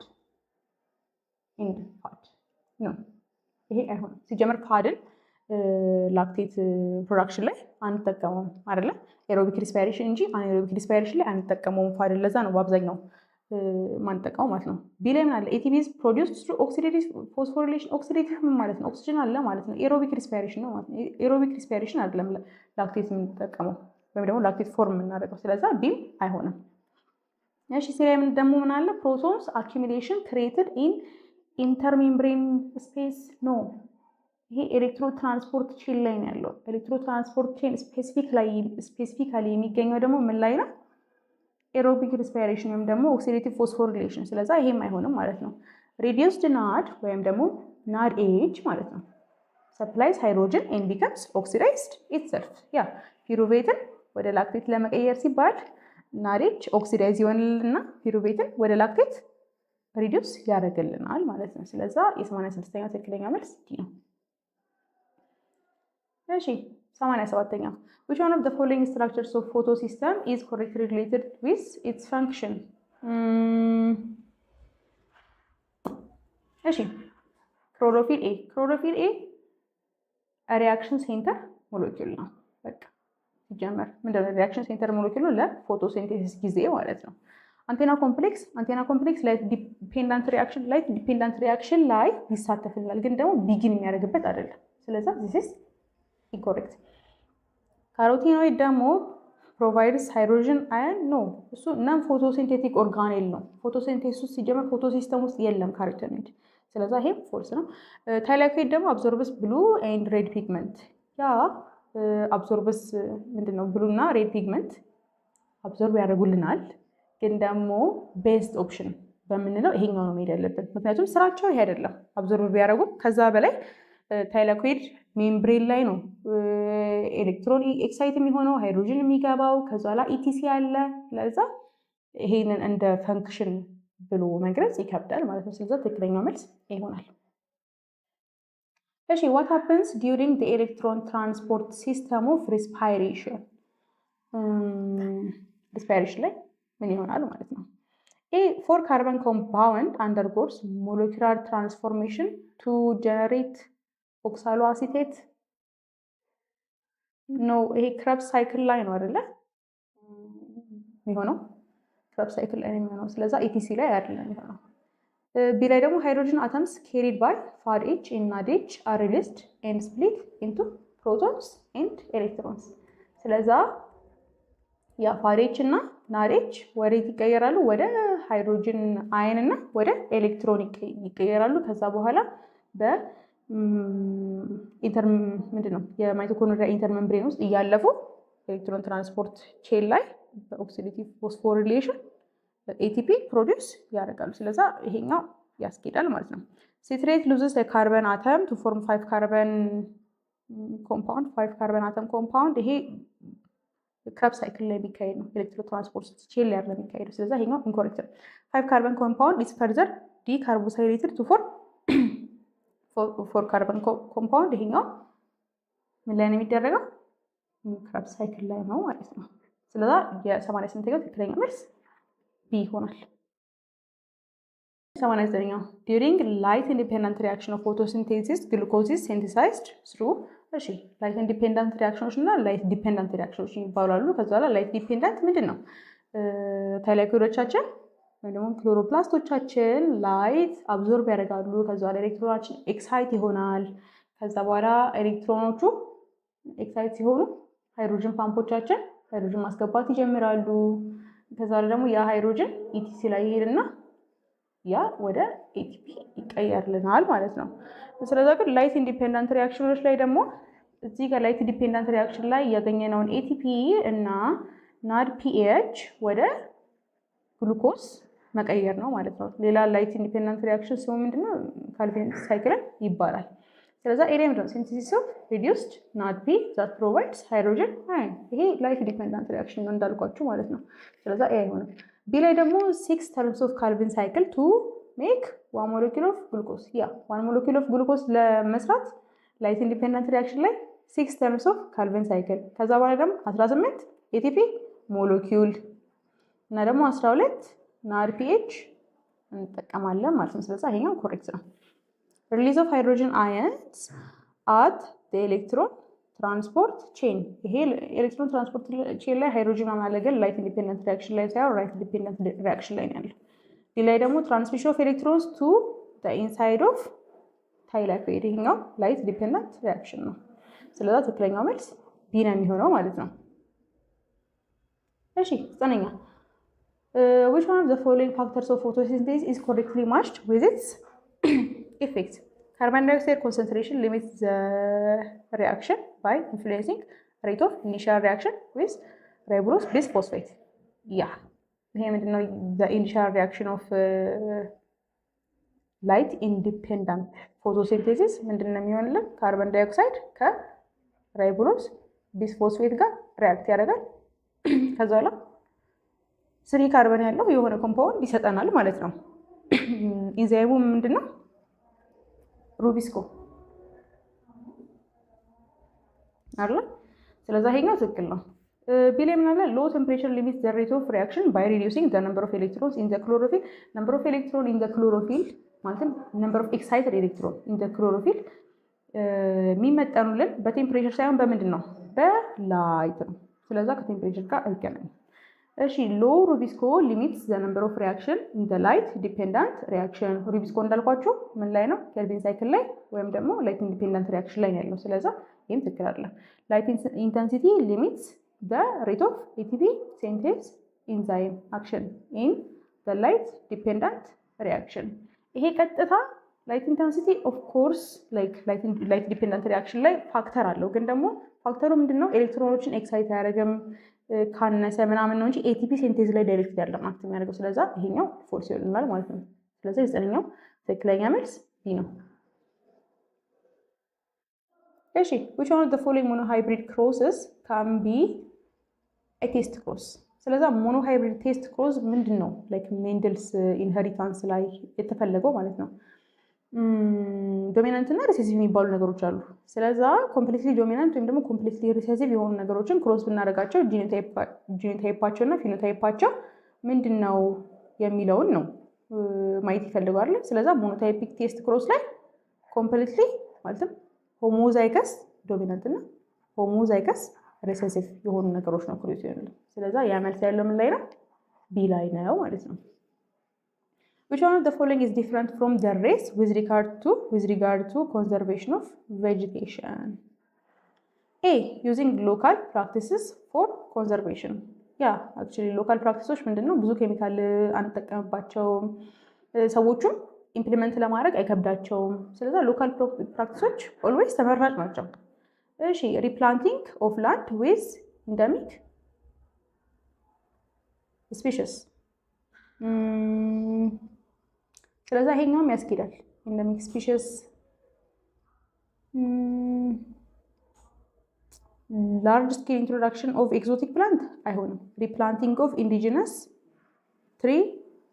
and FAD ነው። ይሄ አይሆንም። ሲጀመር ፋድን ላክቴት ፕሮዳክሽን ላይ አንጠቀመውም አይደለ? ኤሮቢክ ሪስፓይሬሽን እንጂ አናኤሮቢክ ሪስፓይሬሽን ላይ አንጠቀመውም ፋድን። ለዛ ነው በአብዛኛው ማንጠቀመው ማለት ነው። ቢ ላይ ምን አለ? ኤቲፒ ፕሮዲውስድ ትሩ ኦክሲዴቲቭ ፎስፎሪሌሽን። ኦክሲዴቲቭ ምን ማለት ነው? ኦክሲጅን አለ ማለት ነው። ኤሮቢክ ሪስፓይሬሽን ነው ማለት ነው። ኤሮቢክ ሪስፓይሬሽን አይደለም ላክቴት የምንጠቀመው ወይም ደግሞ ላክቴት ፎርም የምናደርገው። ስለዛ ቢም አይሆንም። እሺ ሲ ላይ ደግሞ ምን አለ? ፕሮቶንስ አኪሚሌሽን ክሬትድ ኢን ኢንተርሜምብሬን ስፔስ ኖ። ይሄ ኤሌክትሮ ትራንስፖርት ቼን ላይ ነው ያለው። ኤሌክትሮ ትራንስፖርት ቼን ስፔሲፊካሊ የሚገኘው ደግሞ ምን ላይ ነው? ኤሮቢክ ሪስፓይሬሽን ወይም ደግሞ ኦክሲዴቲቭ ፎስፎሪሌሽን። ስለዛ ይሄም አይሆንም ማለት ነው። ሪዲዩስድ ናድ ወይም ደግሞ ናድ ኤጅ ማለት ነው ሰፕላይስ ሃይድሮጅን ኤንድ ቢከምስ ኦክሲዳይዝድ ኢትሰልፍ። ያ ፒሩቬትን ወደ ላክቴት ለመቀየር ሲባል ናድ ኤጅ ኦክሲዳይዝ ይሆንልና ፒሩቬትን ወደ ላክቴት ሪዲዩስ ያደርግልናል ማለት ነው። ስለዛ የ86ኛው ትክክለኛ መልስ ዲ ነው። እሺ 87ኛው which one of the following structures of photosystem is correctly related with its function? እሺ ክሎሮፊል ኤ ሪያክሽን ሴንተር ሞለኪውል ነው። በቃ ሲጀመር ምንድነው ሪያክሽን ሴንተር ሞለኪውል ነው ለፎቶሲንቴሲስ ጊዜ ማለት ነው። አንቴና ኮምፕሌክስ ላይት ዲፔንዳንት ሪያክሽን ላይ ይሳተፍልናል፣ ግን ደግሞ ቢጊን የሚያደርግበት አይደለም። ስለዚህ this is incorrect። ካሮቲኖይድ ደግሞ ፕሮቫይድስ ሃይድሮጅን አየን ነው። እሱ እናም ፎቶሲንቴቲክ ኦርጋኔል ነው። ፎቶሲንቴሲስ ሲጀመር ፎቶሲስተም ውስጥ የለም ካሮቲኖይድ። ስለዚህ ይሄ ፎልስ ነው። ታይላኮይድ ደግሞ አብዞርብስ ብሉ ኤንድ ሬድ ፒግመንት። ያ አብዞርብስ ምንድነው? ብሉ እና ሬድ ፒግመንት አብዞርብ ያደርጉልናል፣ ግን ደግሞ ቤስት ኦፕሽን በምንለው ይሄኛው ነው መሄድ ያለብን። ምክንያቱም ስራቸው ይሄ አይደለም። አብዞርብ ቢያደርጉን ከዛ በላይ ታይላኮይድ ሜምብሬን ላይ ነው ኤሌክትሮን ኤክሳይት የሚሆነው ሃይድሮጅን የሚገባው፣ ከዛ ላይ ኢቲሲ አለ። ለዛ ይሄንን እንደ ፈንክሽን ብሎ መግለጽ ይከብዳል ማለት ነው። ስለዚህ ትክክለኛው መልስ ይሆናል። እሺ what happens during the electron transport system of respiration? respiration ላይ ምን ይሆናል ማለት ነው? A 4 carbon compound undergoes molecular transformation to generate oxaloacetate ነው። ይሄ ክረብስ ሳይክል ላይ ነው አይደለ የሚሆነው? ክረብስ ሳይክል ላይ ነው የሚሆነው። ስለዚህ ኢቲሲ ላይ አይደለም የሚሆነው። ቢ ላይ ደግሞ ሃይድሮጅን አተምስ carried by FADH and NADH are released and split into protons and electrons። ስለዚህ ያ FADH እና NADH ወዴት ይቀየራሉ? ወደ ሃይድሮጅን አየን እና ወደ ኤሌክትሮን ይቀየራሉ። ከዛ በኋላ ምንድነው የማይቶኮንድሪያ ኢንተርሜምብሬን ውስጥ እያለፉ ኤሌክትሮን ትራንስፖርት ቼን ላይ በኦክሲዴቲቭ ፎስፎሪሌሽን ኤቲፒ ፕሮዲውስ ያደርጋሉ። ስለዛ ይሄኛው ያስኬዳል ማለት ነው። ሲትሬት ሉዝስ ካርበን አተም ቱ ፎርም 5 ካርበን አተም ኮምፓውንድ። ይሄ ክረብ ሳይክል ላይ የሚካሄድ ነው። ኤሌክትሮን ትራንስፖርት ቼን ላይ ያለ የሚካሄድ። ስለዛ ይሄኛው ኢንኮሬክት ነው። 5 ካርበን ኮምፓውንድ ኢዝ ፈርዘር ዲካርቦሳይሌትድ ቱ ፎርም 4 ካርበን ኮምፓውንድ። ይሄኛው ምን ላይ ነው የሚደረገው? ክረብ ሳይክል ላይ ነው ማለት ነው። ስለዛ የ88ኛው ትክክለኛ መልስ ቢ ይሆናል። 89ኛው during light independent reaction of photosynthesis glucose is synthesized through እሺ ላይት ኢንዲፔንደንት ሪአክሽኖች እና ላይት ዲፔንደንት ሪአክሽኖች ይባላሉ። ከዛ ላይ ላይት ዲፔንደንት ምንድነው? ታይላኮይዶቻችን ወይ ደግሞ ክሎሮፕላስቶቻችን ላይት አብዞርብ ያደርጋሉ። ከዛ ላይ ኤሌክትሮናችን ኤክሳይት ይሆናል። ከዛ በኋላ ኤሌክትሮኖቹ ኤክሳይት ሲሆኑ ሃይድሮጅን ፓምፖቻችን ሃይድሮጅን ማስገባት ይጀምራሉ። ከዛ ላይ ደግሞ ያ ሃይድሮጅን ኢቲሲ ላይ ይሄድና ያ ወደ ኤቲፒ ይቀየርልናል ማለት ነው። ስለዚህ ግን ላይት ኢንዲፔንደንት ሪአክሽኖች ላይ ደግሞ እዚህ ጋር ላይት ዲፔንደንት ሪአክሽን ላይ ያገኘነውን ኤቲፒ እና ናድ ፒኤች ወደ ግሉኮስ መቀየር ነው ማለት ነው። ሌላ ላይት ኢንዲፔንደንት ሪአክሽን ሲሆን ምንድነው? ካልቪን ሳይክል ይባላል። ስለዚህ ኤሪያ ምንድነው? ሲንተሲስ ኦፍ ሪዲዩስድ ናድ ፒ ዛት ፕሮቫይድስ ሃይድሮጅን አየን። ይሄ ላይት ዲፔንደንት ሪአክሽን ነው እንዳልኳችሁ ማለት ነው። ስለዚህ ኤ አይሆንም። ቢ ላይ ደግሞ 6 terms of Calvin cycle to make 1 molecule of glucose። ያ 1 molecule of glucose ለመስራት ላይት ኢንዲፔንደንት ሪአክሽን ላይ 6 terms of Calvin cycle ከዛ በኋላ ደግሞ 18 ATP ሞለኪውል እና ደግሞ 12 NADPH እንጠቀማለን ማለት ነው። ስለዚህ ይሄኛው ኮሬክት ነው። release of hydrogen ions at the electron ትራንስፖርት ቼን። ይሄ ኤሌክትሮን ትራንስፖርት ቼን ላይ ሃይድሮጅን ማለገል ላይት ኢንዲፔንደንት ሪአክሽን ላይ ሳይሆን ራይት ዲፔንደንት ሪአክሽን ላይ ነው ያለው። ዲ ላይ ደግሞ ትራንስሚሽን ኦፍ ኤሌክትሮንስ ቱ ዘ ኢንሳይድ ኦፍ ታይላኮይድ። ይሄኛው ላይት ዲፔንደንት ሪአክሽን ነው። ስለዚህ ትክክለኛው መልስ ቢ ነው የሚሆነው ማለት ነው። እሺ 9ኛ which one of the following factors of photosynthesis is correctly matched with its effect? Carbon dioxide concentration limits the reaction by influencing rate of initial reaction with ribose bisphosphate. Yeah, ይሄ ምንድነው? the initial reaction of light independent photosynthesis ምንድነው የሚሆንልን? ካርቦን ዳይኦክሳይድ ከራይቦሎስ ቢስፎስፌት ጋር ሪአክት ያደርጋል። ከዛ በኋላ 3 ካርበን ያለው የሆነ ኮምፓውንድ ይሰጠናል ማለት ነው። ኢንዛይሙ ምንድነው? ሩቢስኮ አይደል? ስለዚህ ይሄኛው ትክክል ነው። ቢሌ ምን አለ? ሎ ቴምፕሬቸር ሊሚት ዘ ሬት ኦፍ ሪአክሽን ባይ ሪዲዩሲንግ ዘ ነምበር ኦፍ ኤሌክትሮንስ ኢን ዘ ክሎሮፊል። ነምበር ኦፍ ኤሌክትሮን ኢን ዘ ክሎሮፊል ማለትም ነምበር ኦፍ ኤክሳይትድ ኤሌክትሮን ኢን ዘ ክሎሮፊል የሚመጠኑልን በቴምፕሬቸር ሳይሆን በምንድን ነው? በላይት ነው። ስለዛ ከቴምፕሬቸር ጋር አይገናኝም። እሺ ሎ ሩቢስኮ ሊሚትስ ዘ ነምበር ኦፍ ሪያክሽን ኢን ዘ ላይት ዲፔንዳንት ሪያክሽን። ሩቢስኮ እንዳልኳችሁ ምን ላይ ነው? ኬልቪን ሳይክል ላይ ወይም ደግሞ ላይት ኢንዲፔንዳንት ሪያክሽን ላይ ነው ያለው። ስለዛ ይህም ትክክል አይደለም። ላይት ኢንተንሲቲ ሊሚትስ ዘ ሬት ኦፍ ኤቲፒ ሲንቴዝ ኢንዛይም አክሽን ኢን ዘ ላይት ዲፔንዳንት ሪያክሽን። ይሄ ቀጥታ ላይት ኢንተንሲቲ ኦፍ ኮርስ ላይት ዲፔንዳንት ሪያክሽን ላይ ፋክተር አለው። ግን ደግሞ ፋክተሩ ምንድነው? ኤሌክትሮኖችን ኤክሳይት አያደርግም ካነሰ ምናምን ነው እንጂ ኤቲፒ ሲንቴዝ ላይ ዳይሬክት ያለው አክት የሚያደርገው። ስለዛ ይሄኛው ፎልስ ይሆናል ማለት ነው። ስለዚህ የዘጠነኛው ትክክለኛ መልስ ቢ ነው። እሺ which one of the following monohybrid crosses can be a test cross? ስለዛ ሞኖሃይብሪድ ቴስት ክሮስ ምንድነው? ላይክ ሜንደልስ ኢንሄሪታንስ ላይ የተፈለገው ማለት ነው። ዶሚናንት እና ሪሴሲቭ የሚባሉ ነገሮች አሉ። ስለዛ ኮምፕሊትሊ ዶሚናንት ወይም ደግሞ ኮምፕሊትሊ ሪሴሲቭ የሆኑ ነገሮችን ክሮስ ብናደርጋቸው ጂኖታይፓቸው እና ፊኖታይፓቸው ምንድነው የሚለውን ነው ማየት ይፈልጋሉ። ስለዛ ሞኖታይፒክ ቴስት ክሮስ ላይ ኮምፕሊትሊ ማለትም ሆሞዛይከስ ዶሚናንት እና ሆሞዛይከስ ሪሴሲቭ የሆኑ ነገሮች ነው ክሮስ ይሆናሉ። ስለዛ ያ መልስ ያለው ምን ላይ ነው? ቢ ላይ ነው ማለት ነው። Which one of the following is different from the race with regard to conservation of vegetation? A. Using local practices for conservation. actually local practices ምንድነው? ብዙ ኬሚካል አንጠቀምባቸውም፣ ሰዎቹም ኢምፕሊመንት ለማድረግ አይከብዳቸውም። ስለዛ ሎካል ፕራክቲሶች ኦልዌይስ ተመራጭ ናቸው። እሺ ሪፕላንቲንግ ኦፍ ላንድ ዊዝ ኢንደሚክ ስፔሺስ ስለዛ ይሄኛውም ያስኬዳል። ኢንደሚክ ስፒሺስ ላርጅ ስኬል ኢንትሮዳክሽን ኦፍ ኤክዞቲክ ፕላንት አይሆንም። ሪፕላንቲንግ ኦፍ ኢንዲጂነስ ትሪ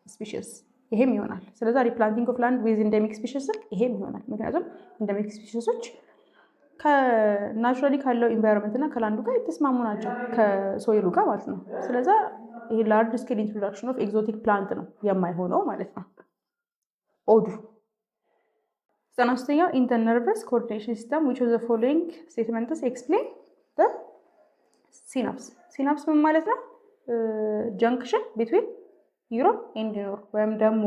ስፒሺስ ይሄም ይሆናል። ስለዛ ሪፕላንቲንግ ኦፍ ላንድ ዊዝ ኢንደሚክ ስፒሺስ ይሄም ይሆናል። ምክንያቱም ኢንደሚክ ስፒሺሶች ከናቹራሊ ካለው ኢንቫይሮንመንት እና ከላንዱ ጋር የተስማሙ ናቸው፣ ከሶይሉ ጋር ማለት ነው። ስለዛ ይሄ ላርጅ ስኬል ኢንትሮዳክሽን ኦፍ ኤክዞቲክ ፕላንት ነው የማይሆነው ማለት ነው። ኦዱ 93ኛው ኢን ዘ ነርቨስ ኮኦርዲኔሽን ሲስተም which of the following statements explain the synapse? ሲናፕስ ምን ማለት ነው? ጀንክሽን ቢትዊን ኒውሮን ኤንድ ኒውሮን ወይም ደግሞ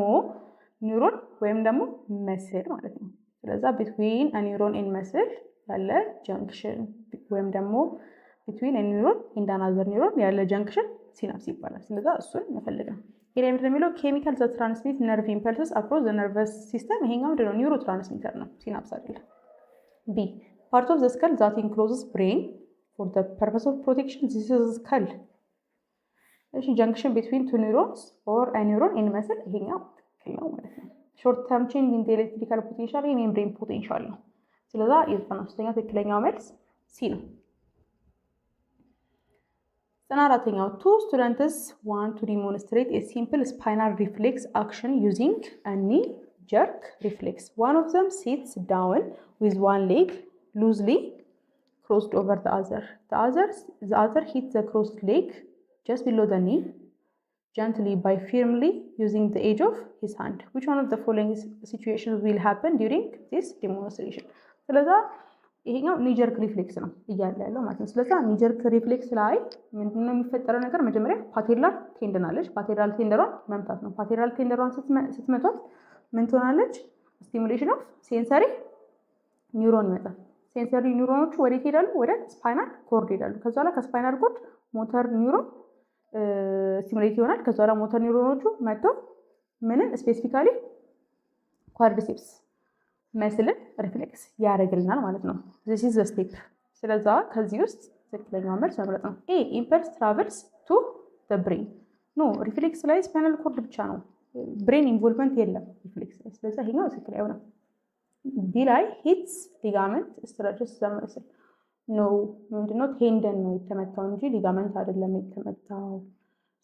ኒውሮን ወይም ደግሞ መስል ማለት ነው። ስለዛ ቢትዊን አ ኒውሮን ኤንድ መስል ያለ ጀንክሽን ወይም ደግሞ ቢትዊን አ ኒውሮን ኤንድ አናዘር ኒውሮን ያለ ጀንክሽን ሲናፕስ ይባላል። ስለዛ እሱን እንፈልግ ነው። ይሄ ምንድነው የሚለው? ኬሚካል ዘ ትራንስሚት ነርቭ ኢምፐልስስ አክሮስ ዘ ነርቨስ ሲስተም። ይሄኛው ምንድነው? ኒውሮ ትራንስሚተር ነው፣ ሲናፕስ አይደለም። ቢ ፓርት ኦፍ ዘ ስከል ዛት ኢንክሎዝስ ብሬን ፎር ዘ ፐርፐስ ኦፍ ፕሮቴክሽን ዚስ ኢዝ ስከል። እሺ ጀንክሽን ቢትዊን ቱ ኒውሮንስ ኦር አ ኒውሮን ኤንድ መስል ይሄኛው ትክክል ነው ማለት ነው። ሾርት ተርም ቼንጅ ኢን ዘ ኤሌክትሪካል ፖቴንሻል የሜምብሬን ፖቴንሻል ነው። ስለዛ የ93ኛው ትክክለኛው መልስ ሲ ነው። 94ኛው two students want to demonstrate a simple spinal reflex action using a knee jerk reflex. One of them sits down with one leg loosely crossed over the other. The other hits the crossed leg just below the knee gently by firmly using the edge of his hand. Which one of the following situations will happen during this demonstration? ስለዛ ይሄኛው ኒጀርክ ሪፍሌክስ ነው እያለ ያለው ማለት ነው። ስለዛ ኒጀርክ ሪፍሌክስ ላይ ምንድነው የሚፈጠረው ነገር? መጀመሪያ ፓቴላር ቴንደን አለች። ፓቴላር ቴንደሯን መምታት ነው። ፓቴላር ቴንደሯን ስትመቷት ምን ትሆናለች? ስቲሙሌሽን ኦፍ ሴንሰሪ ኒውሮን ይመጣል። ሴንሰሪ ኒውሮኖቹ ወዴት ይሄዳሉ? ወደ ስፓይናል ኮርድ ይሄዳሉ። ከዛ በኋላ ከስፓይናል ኮርድ ሞተር ኒውሮን ስቲሙሌት ይሆናል። ከዛ በኋላ ሞተር ኒውሮኖቹ መጥተው ምንን ስፔሲፊካሊ ኳድሪሴፕስ መስልን ሪፍሌክስ ያደርግልናል ማለት ነው። this is the step። ስለዛ ከዚህ ውስጥ ትክክለኛው መልስ መምረጥ ነው። ኤ ኢምፐልስ ትራቨልስ ቱ the brain። ኖ ሪፍሌክስ ላይ ስፓይናል ኮርድ ብቻ ነው፣ ብሬን ኢንቮልቭመንት የለም ሪፍሌክስ ላይ። ስለዛ ይሄኛው ትክክል አይሆንም። ቢ ላይ ሂትስ ሊጋመንት ስትረችስ the muscle። ኖ ምንድነው? ቴንደን ነው የተመታው እንጂ ሊጋመንት አይደለም የተመታው።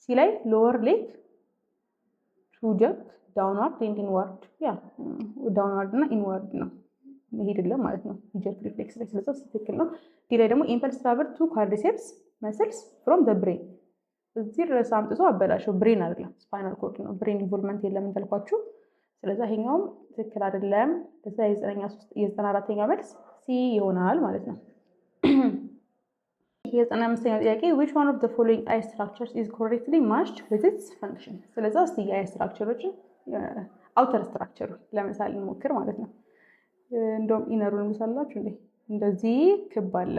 ሲ ላይ ሎወር ሌግ ቱ ጀምፕ ዳውንዋርድ ኤንድ ኢንዋርድ። ዳውንዋርድ እና ኢንዋርድ ነው መሄድለም ማለት ነው ኒጀርክ ሪፍሌክስ ላይ። ስለዚህ ትክክል ነው። ዲ ላይ ደግሞ ኢምፐልስ ትራቨል ቱ ኳድሪሴፕስ መስልስ ፍሮም ዘ ብሬን። እዚህ ድረስ አምጥቶ አበላሸው። ብሬን አይደለም ስፓይናል ኮርድ ነው። ብሬን ኢንቮልቭመንት የለም እንዳልኳችሁ። ስለዚህ ይሄኛውም ትክክል አይደለም። ስለዚህ የ94ኛው መልስ ሲ ይሆናል ማለት ነው። የ95ኛው ጥያቄ which one of the following eye structures is correctly matched with its function? ስለዚህ እስቲ የአይ ስትራክቸሮችን አውተር ስትራክቸሩ ለምሳሌ እንሞክር ማለት ነው። እንደውም ኢነሩን ምሳላችሁ እንዴ እንደዚህ ክብ አለ።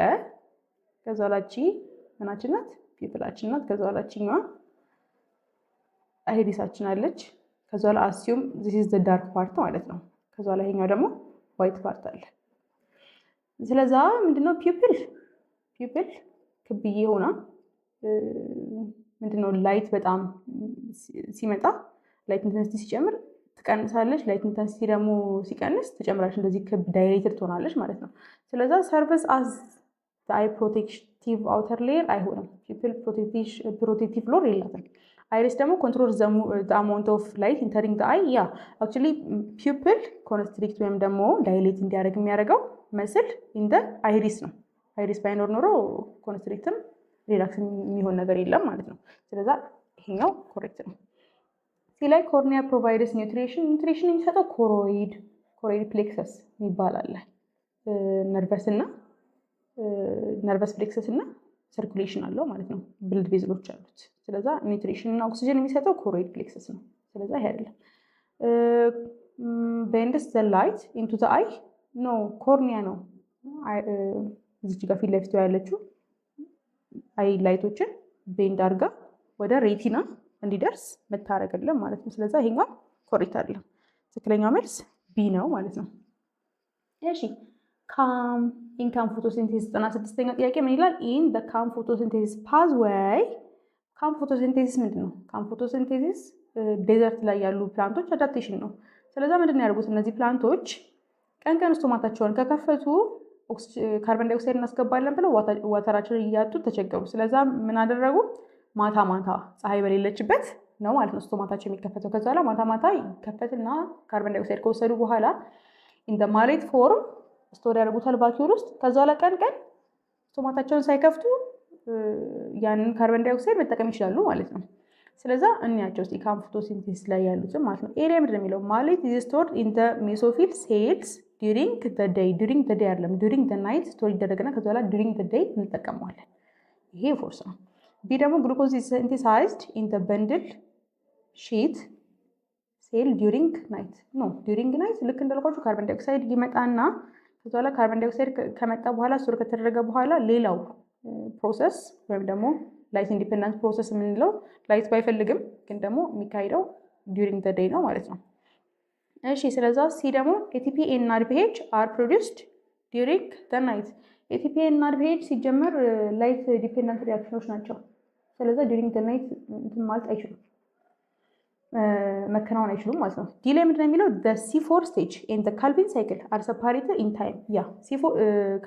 ከዛ ላቺ ምናችን ናት? ፒፕላችን ናት። ከዛ ላቺኛዋ አይሪሳችን አለች። ከዛ ላ አስዩም this is the dark part ማለት ነው። ከዛ ላ ይሄኛው ደግሞ ዋይት ፓርት አለ። ስለዚህ ምንድነው ፒፕል ክብዬ ሆና ምንድነው ላይት በጣም ሲመጣ ላይት ኢንተንሲቲ ሲጨምር ትቀንሳለች። ላይት ኢንተንሲቲ ደግሞ ሲቀንስ ትጨምራለች። እንደዚህ ክብ ዳይሬክትድ ትሆናለች ማለት ነው። ስለዚህ ሰርቪስ አዝ አይ ፕሮቴክቲቭ አውተር ሌየር አይሆንም። ፒፕል ፕሮቴክቲቭ ሎር የላትም። አይሪስ ደግሞ ኮንትሮል ዘ አማውንት ኦፍ ላይት ኢንተሪንግ ዘ አይ ያ አክቹሊ ፒፕል ኮንስትሪክት ወይም ደግሞ ዳይሌት እንዲያደርግ የሚያደርገው መስል ኢን ዘ አይሪስ ነው። አይሪስ ባይኖር ኖሮ ኮንስትሪክትም ሪላክስ የሚሆን ነገር የለም ማለት ነው። ስለዛ ይሄኛው ኮሬክት ነው። ሲ ላይ ኮርኒያ ፕሮቫይድስ ኒውትሪሽን የሚሰጠው ኮሮይድ ፕሌክሰስ ይባላል። ነርቨስ ፕሌክሰስ እና ሰርኩሌሽን አለው ማለት ነው። ብልድ ቬዝሎች አሉት። ስለዛ ኒውትሪሽን እና ኦክሲጅን የሚሰጠው ኮሮይድ ፕሌክሰስ ነው። ስለዛ ይሄ አይደለም። ቤንድስ ዘ ላይት ኢንቱ ዘ አይ ኖ ኮርኒያ ነው። እዚች ጋር ፊት ለፊት ያለችው አይ ላይቶችን ቤንድ አድርጋ ወደ ሬቲና እንዲደርስ መታረግልን ማለት ነው። ስለዚህ ይሄኛው ኮሬክት አይደለም። ትክክለኛው መልስ ቢ ነው ማለት ነው። እሺ ኢንካም ፎቶሲንቴሲስ 96ኛው ጥያቄ ምን ይላል? ኢን ዘ ካም ፎቶሲንቴሲስ ፓዝዌይ ካም ፎቶሲንቴሲስ ምንድን ነው? ካም ፎቶሲንቴሲስ ዴዘርት ላይ ያሉ ፕላንቶች አዳፕቴሽን ነው። ስለዚህ ምንድን ነው ያደርጉት እነዚህ ፕላንቶች ቀን ስቶማታቸውን ከከፈቱ ካርበን ዳይኦክሳይድ እናስገባለን ብለው ዋተራቸውን እያጡ ተቸገሩ። ስለዛ ምን አደረጉ? ማታ ፀሐይ በሌለችበት ነው ማለት ነው ስቶማታቸው የሚከፈተው። ከዛ በኋላ ማታ ይከፈትና ካርበን ዳይኦክሳይድ ከወሰዱ በኋላ ኢን ዘ ማሌት ፎርም ስቶር ያደርጉታል ቫኪዩል ውስጥ። ከዛ በኋላ ቀን ስቶማታቸውን ሳይከፍቱ ያንን ካርበን ዳይኦክሳይድ መጠቀም ይችላሉ ማለት ነው። ስለዛ እንያቸው እስቲ ካም ፎቶሲንቴሲስ ላይ ያሉትን ማለት ነው። ኤሪያ ምንድን ነው የሚለው? ማሌት ኢዝ ስቶርድ ኢን ዘ ሜሶፊል ሴልስ ዱሪንግ ዘ ዴይ አይደለም ዱሪንግ ዘ ናይት ስቶር ይደረግና ከዛ በኋላ ዱሪንግ ዘ ዴይ እንጠቀመዋለን። ይሄ ፎርስ ነው። ቢ ደግሞ ግሉኮዝ ኢዝ ሲንቴሳይዝድ ኢን ዘ በንድል ሺት ሴል ዱሪንግ ናይት ኖ ዱሪንግ ናይት ልክ እንዳልኳችሁ ካርበን ዳይኦክሳይድ ይመጣና ከዛ በኋላ ካርበን ዳይኦክሳይድ ከመጣ በኋላ ስቶር ከተደረገ በኋላ ሌላው ፕሮሰስ ወይም ደግሞ ላይት ኢንዲፔንደንት ፕሮሰስ የምንለው ላይት ባይፈልግም ግን ደግሞ የሚካሄደው ዱሪንግ ዘ ዴይ ነው ማለት ነው። እሺ ስለዛ ሲ ደግሞ ኤቲፒ እና አርፒኤች አር ፕሮዲውስድ ዱሪንግ ዘ ናይት። ኤቲፒ እና አርፒኤች ሲጀመር ላይት ዲፔንደንት ሪአክሽኖች ናቸው። ስለዛ ዱሪንግ ዘ ናይት እንትን ማለት አይችሉም፣ መከናወን አይችሉም ማለት ነው። ዲ ላይ ምንድን ነው የሚለው? ዘ C4 ስቴጅ ኤንድ ዘ ካልቪን ሳይክል አር ሰፓሬትድ ኢን ታይም። ያ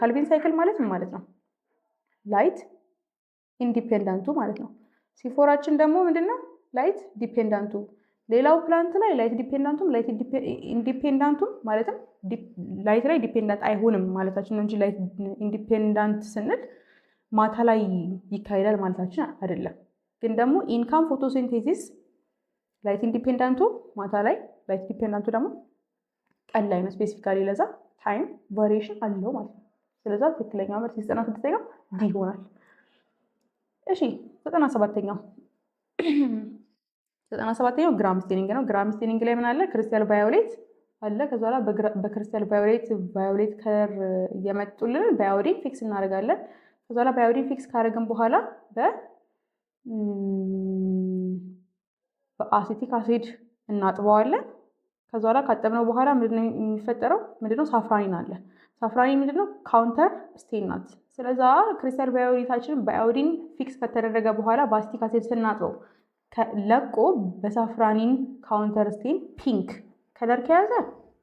ካልቪን ሳይክል ማለት ምን ማለት ነው? ላይት ኢንዲፔንደንቱ ማለት ነው። C4ችን ደግሞ ምንድነው? ላይት ዲፔንደንቱ። ሌላው ፕላንት ላይ ላይት ዲፔንደንቱም ላይት ኢንዲፔንደንቱም ማለትም ላይት ላይ ዲፔንደንት አይሆንም ማለታችን ነው እንጂ ላይት ኢንዲፔንደንት ስንል ማታ ላይ ይካሄዳል ማለታችን አይደለም። ግን ደግሞ ኢንካም ፎቶሲንቴሲስ ላይት ኢንዲፔንደንቱ ማታ ላይ፣ ላይት ዲፔንደንቱ ደግሞ ቀን ላይ ነው። ስፔሲፊካሊ ለዛ ታይም ቫሪዬሽን አለው ማለት ነው። ስለዛ ትክክለኛው መልስ 96ኛው ዲ ይሆናል። እሺ 97ኛው ግራም ስቴኒንግ ነው። ግራም ስቴኒንግ ላይ ምን አለ? ክሪስታል ቫዮሌት አለ። ከዛ በኋላ በክሪስታል ቫዮሌት ከለር እየመጡልን ባዮዲን ፊክስ እናደርጋለን። ከዛ በኋላ ባዮዲን ፊክስ ካደረግን በኋላ በአሲቲክ አሲድ እናጥበዋለን። ከዛ በኋላ ካጠብነው በኋላ ምንድነው የሚፈጠረው? ምንድነው? ሳፍራኒን አለ። ሳፍራኒን ምንድነው? ካውንተር ስቴን ናት። ስለዛ ክሪስታል ቫዮሌታችንን በአዮዲን ፊክስ ከተደረገ በኋላ በአሲቲክ አሲድ ስናጥበው ለቆ በሳፍራኒን ካውንተር ስቴን ፒንክ ከለር ከያዘ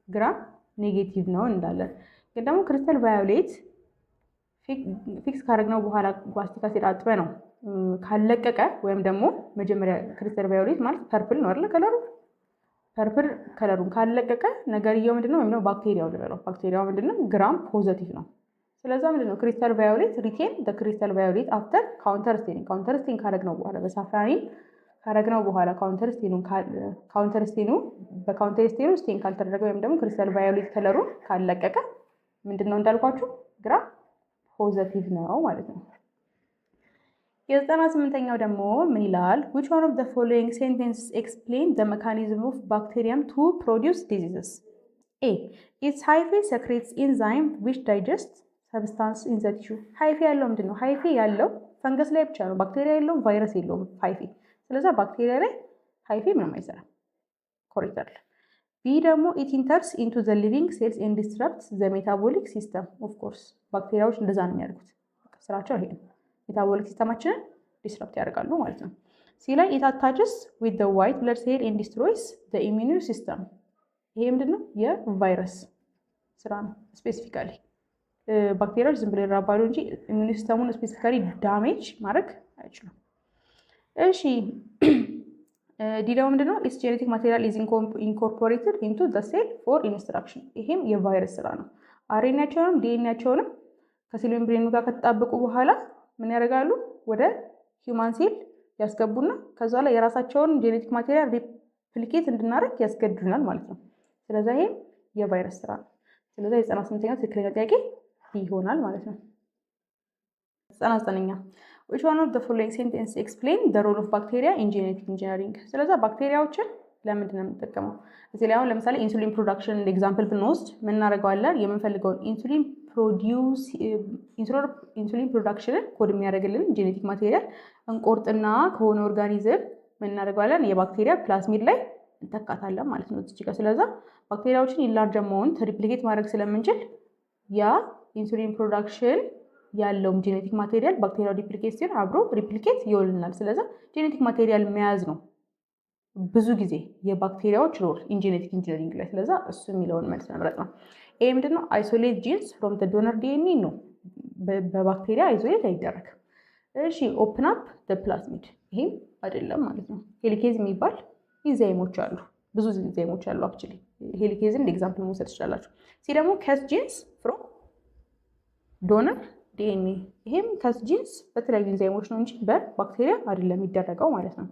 ግራም ኔጌቲቭ ነው እንዳለን። ግን ደግሞ ክሪስታል ቫዮሌት ፊክስ ካደረግነው በኋላ በአሲቲክ አሲድ አጥበ ነው ካለቀቀ ወይም ደግሞ መጀመሪያ ክሪስታል ቫዮሌት ማለት ፐርፕል ነው አይደል? ከለሩ ፐርፕል ከለሩን ካለቀቀ ነገርየው ምንድነው? ወይም ደግሞ ባክቴሪያው ልበለው፣ ባክቴሪያው ምንድነው? ግራም ፖዚቲቭ ነው። ስለዛ ምንድነው? ክሪስታል ቫዮሌት ሪቴን ዘ ክሪስታል ቫዮሌት አፍተር ካውንተር ስቴን ካረግነው በኋላ በሳፍራኒን ካረግነው በኋላ ካውንተር ስቴኑ በካውንተር ስቴኑ ስቴን ካልተደረገ ወይም ደግሞ ክሪስታል ቫዮሌት ከለሩ ካልለቀቀ ምንድነው እንዳልኳችሁ ግራም ፖዘቲቭ ነው ማለት ነው። የ98ኛው ደግሞ ምን ይላል? which one of the following sentences explain the mechanism of bacterium to produce diseases? A. its hyphae secretes enzyme which digest substance in the tissue. hyphae ያለው ምንድን ነው? hyphae ያለው ፈንገስ ላይ ብቻ ነው። ባክቴሪያ የለውም፣ ቫይረስ የለውም hyphae። ስለዚህ ባክቴሪያ ላይ hyphae ምንም አይሰራም። ኮሬክት አይደል? B ደግሞ it enters into the living cells and disrupts the metabolic system. of course ባክቴሪያዎች እንደዛ ነው የሚያደርጉት። ስራቸው ይሄ ነው። ሜታቦሊክ ሲስተማችንን ዲስራፕት ያደርጋሉ ማለት ነው። ሲ ላይ it attaches with the white blood cell and destroys the immune system. ይሄ ምንድነው? የቫይረስ ስራ ነው። ስፔሲፊካሊ ባክቴሪያዎች ዝም ብለው ይራባሉ እንጂ ኢሚዩን ሲስተሙን ስፔሲፊካሊ ዳሜጅ ማድረግ አይችሉም። እሺ ዲዳው ምንድነው? its genetic material is incorporated into the cell for instruction. ይሄም የቫይረስ ስራ ነው። አርኤንኤያቸውንም ዲኤንኤያቸውንም ከሴል ሜምብሬኑ ጋር ከተጣበቁ በኋላ ምን ያደርጋሉ? ወደ ሂውማን ሴል ያስገቡና ከዛ ላይ የራሳቸውን ጄኔቲክ ማቴሪያል ሪፕሊኬት እንድናደርግ ያስገድዱናል ማለት ነው። ስለዚህ ይሄ የቫይረስ ስራ ነው። ስለዚህ የ98ኛው ትክክለኛ ጥያቄ ይሆናል ማለት ነው። 99ኛ which one of the following sentences explain the role of bacteria in genetic engineering? ስለዚህ ባክቴሪያዎችን ለምንድን ነው የምንጠቀመው? እዚህ ላይ አሁን ለምሳሌ ኢንሱሊን ፕሮዳክሽን ኤግዛምፕል ብንወስድ ምን እናደርገዋለን? የምንፈልገውን ኢንሱሊን ፕሮዳክሽንን ኮድ የሚያደርግልን ጄኔቲክ ማቴሪያል እንቆርጥና ከሆነ ኦርጋኒዝም ምን እናደርገዋለን? የባክቴሪያ ፕላዝሚድ ላይ እንተካታለን ማለት ነው እዚህ ጋር። ስለዚህ ባክቴሪያዎችን ኢንላርጅ አማውንት ሪፕሊኬት ማድረግ ስለምንችል ያ ኢንሱሊን ፕሮዳክሽን ያለውም ጄኔቲክ ማቴሪያል ባክቴሪያው ሪፕሊኬት ሲሆን አብሮ ሪፕሊኬት ይወልናል። ስለዚህ ጄኔቲክ ማቴሪያል መያዝ ነው ብዙ ጊዜ የባክቴሪያዎች ሮል ኢን ጄኔቲክ ኢንጂነሪንግ ላይ። ስለዚህ እሱ የሚለውን መልስ መምረጥ ነው። ይሄ ምንድነው? አይሶሌት ጂንስ ፍሮም ዘ ዶነር ዲኤንኤ ነው። በባክቴሪያ አይዞሌት አይደረግም። እሺ ኦፕን አፕ ዘ ፕላዝሚድ ይሄም አይደለም ማለት ነው። ሄሊኬዝ የሚባል ኢንዛይሞች አሉ፣ ብዙ ኢንዛይሞች አሉ። አክቹሊ ሄሊኬዝን እንደ ኤግዛምፕል መውሰድ ትችላላችሁ። ሲ ደግሞ ከስ ጂንስ ፍሮም ዶነር ዲኤንኤ ይሄም ከስ ጂንስ በተለያዩ ኢንዛይሞች ነው እንጂ በባክቴሪያ አይደለም የሚደረገው ማለት ነው።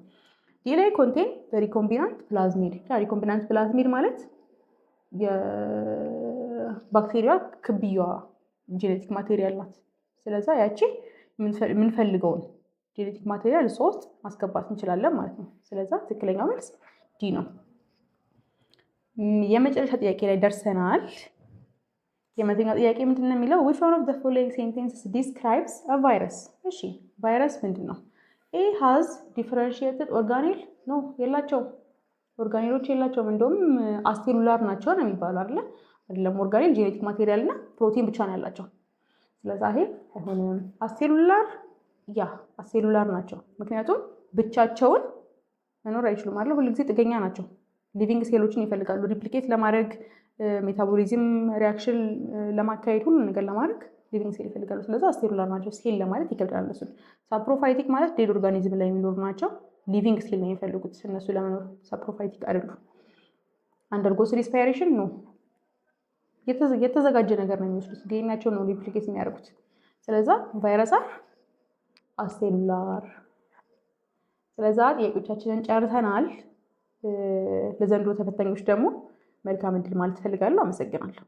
ዲ ላይ ኮንቴን ሪኮምቢናንት ፕላዝሚድ። ሪኮምቢናንት ፕላዝሚድ ማለት የባክቴሪያ ክብያዋ ጄኔቲክ ማቴሪያል ናት። ስለዛ ያቺ የምንፈልገውን ጄኔቲክ ማቴሪያል እሷ ውስጥ ማስገባት እንችላለን ማለት ነው። ስለዛ ትክክለኛው መልስ ዲ ነው። የመጨረሻ ጥያቄ ላይ ደርሰናል። የመተኛው ጥያቄ ምንድን ነው የሚለው? which one of the following sentences describes a virus? እሺ ቫይረስ ምንድን ነው? A has differentiated organelle? ነው የላቸውም። ኦርጋኔሎች የላቸውም። እንደውም አስቴሉላር ናቸው ነው የሚባለው አይደለም። ኦርጋኔል ጄኔቲክ ማቴሪያል እና ፕሮቲን ብቻ ነው ያላቸው። ስለዚህ ይሄ አይሆንም። አስቴሉላር ናቸው። ምክንያቱም ብቻቸውን መኖር አይችሉም አይደል? ሁሉ ጊዜ ጥገኛ ናቸው። ሊቪንግ ሴሎችን ይፈልጋሉ ሪፕሊኬት ለማድረግ ሜታቦሊዝም ሪአክሽን ለማካሄድ ሁሉ ነገር ለማድረግ ሊቪንግ ሴል ይፈልጋሉ። ስለዚህ አስቴሉላር ናቸው። ሴል ለማለት ይከብዳል እሱን። ሳፕሮፋይቲክ ማለት ዴድ ኦርጋኒዝም ላይ የሚኖሩ ናቸው። ሊቪንግ ሴል ነው የሚፈልጉት እነሱ ለመኖር። ሳፕሮፋይቲክ አይደሉም። አንደርጎስ ሪስፓይሬሽን ነው የተዘጋጀ ነገር ነው የሚወስዱት። ዲኤንኤያቸው ነው ሪፕሊኬት የሚያደርጉት። ስለዚህ ቫይረስ አስቴሉላር። ስለዚህ ጥያቄዎቻችንን ጨርሰናል። ለዘንድሮ ተፈታኞች ደግሞ መልካም እድል ማለት እፈልጋለሁ። አመሰግናለሁ።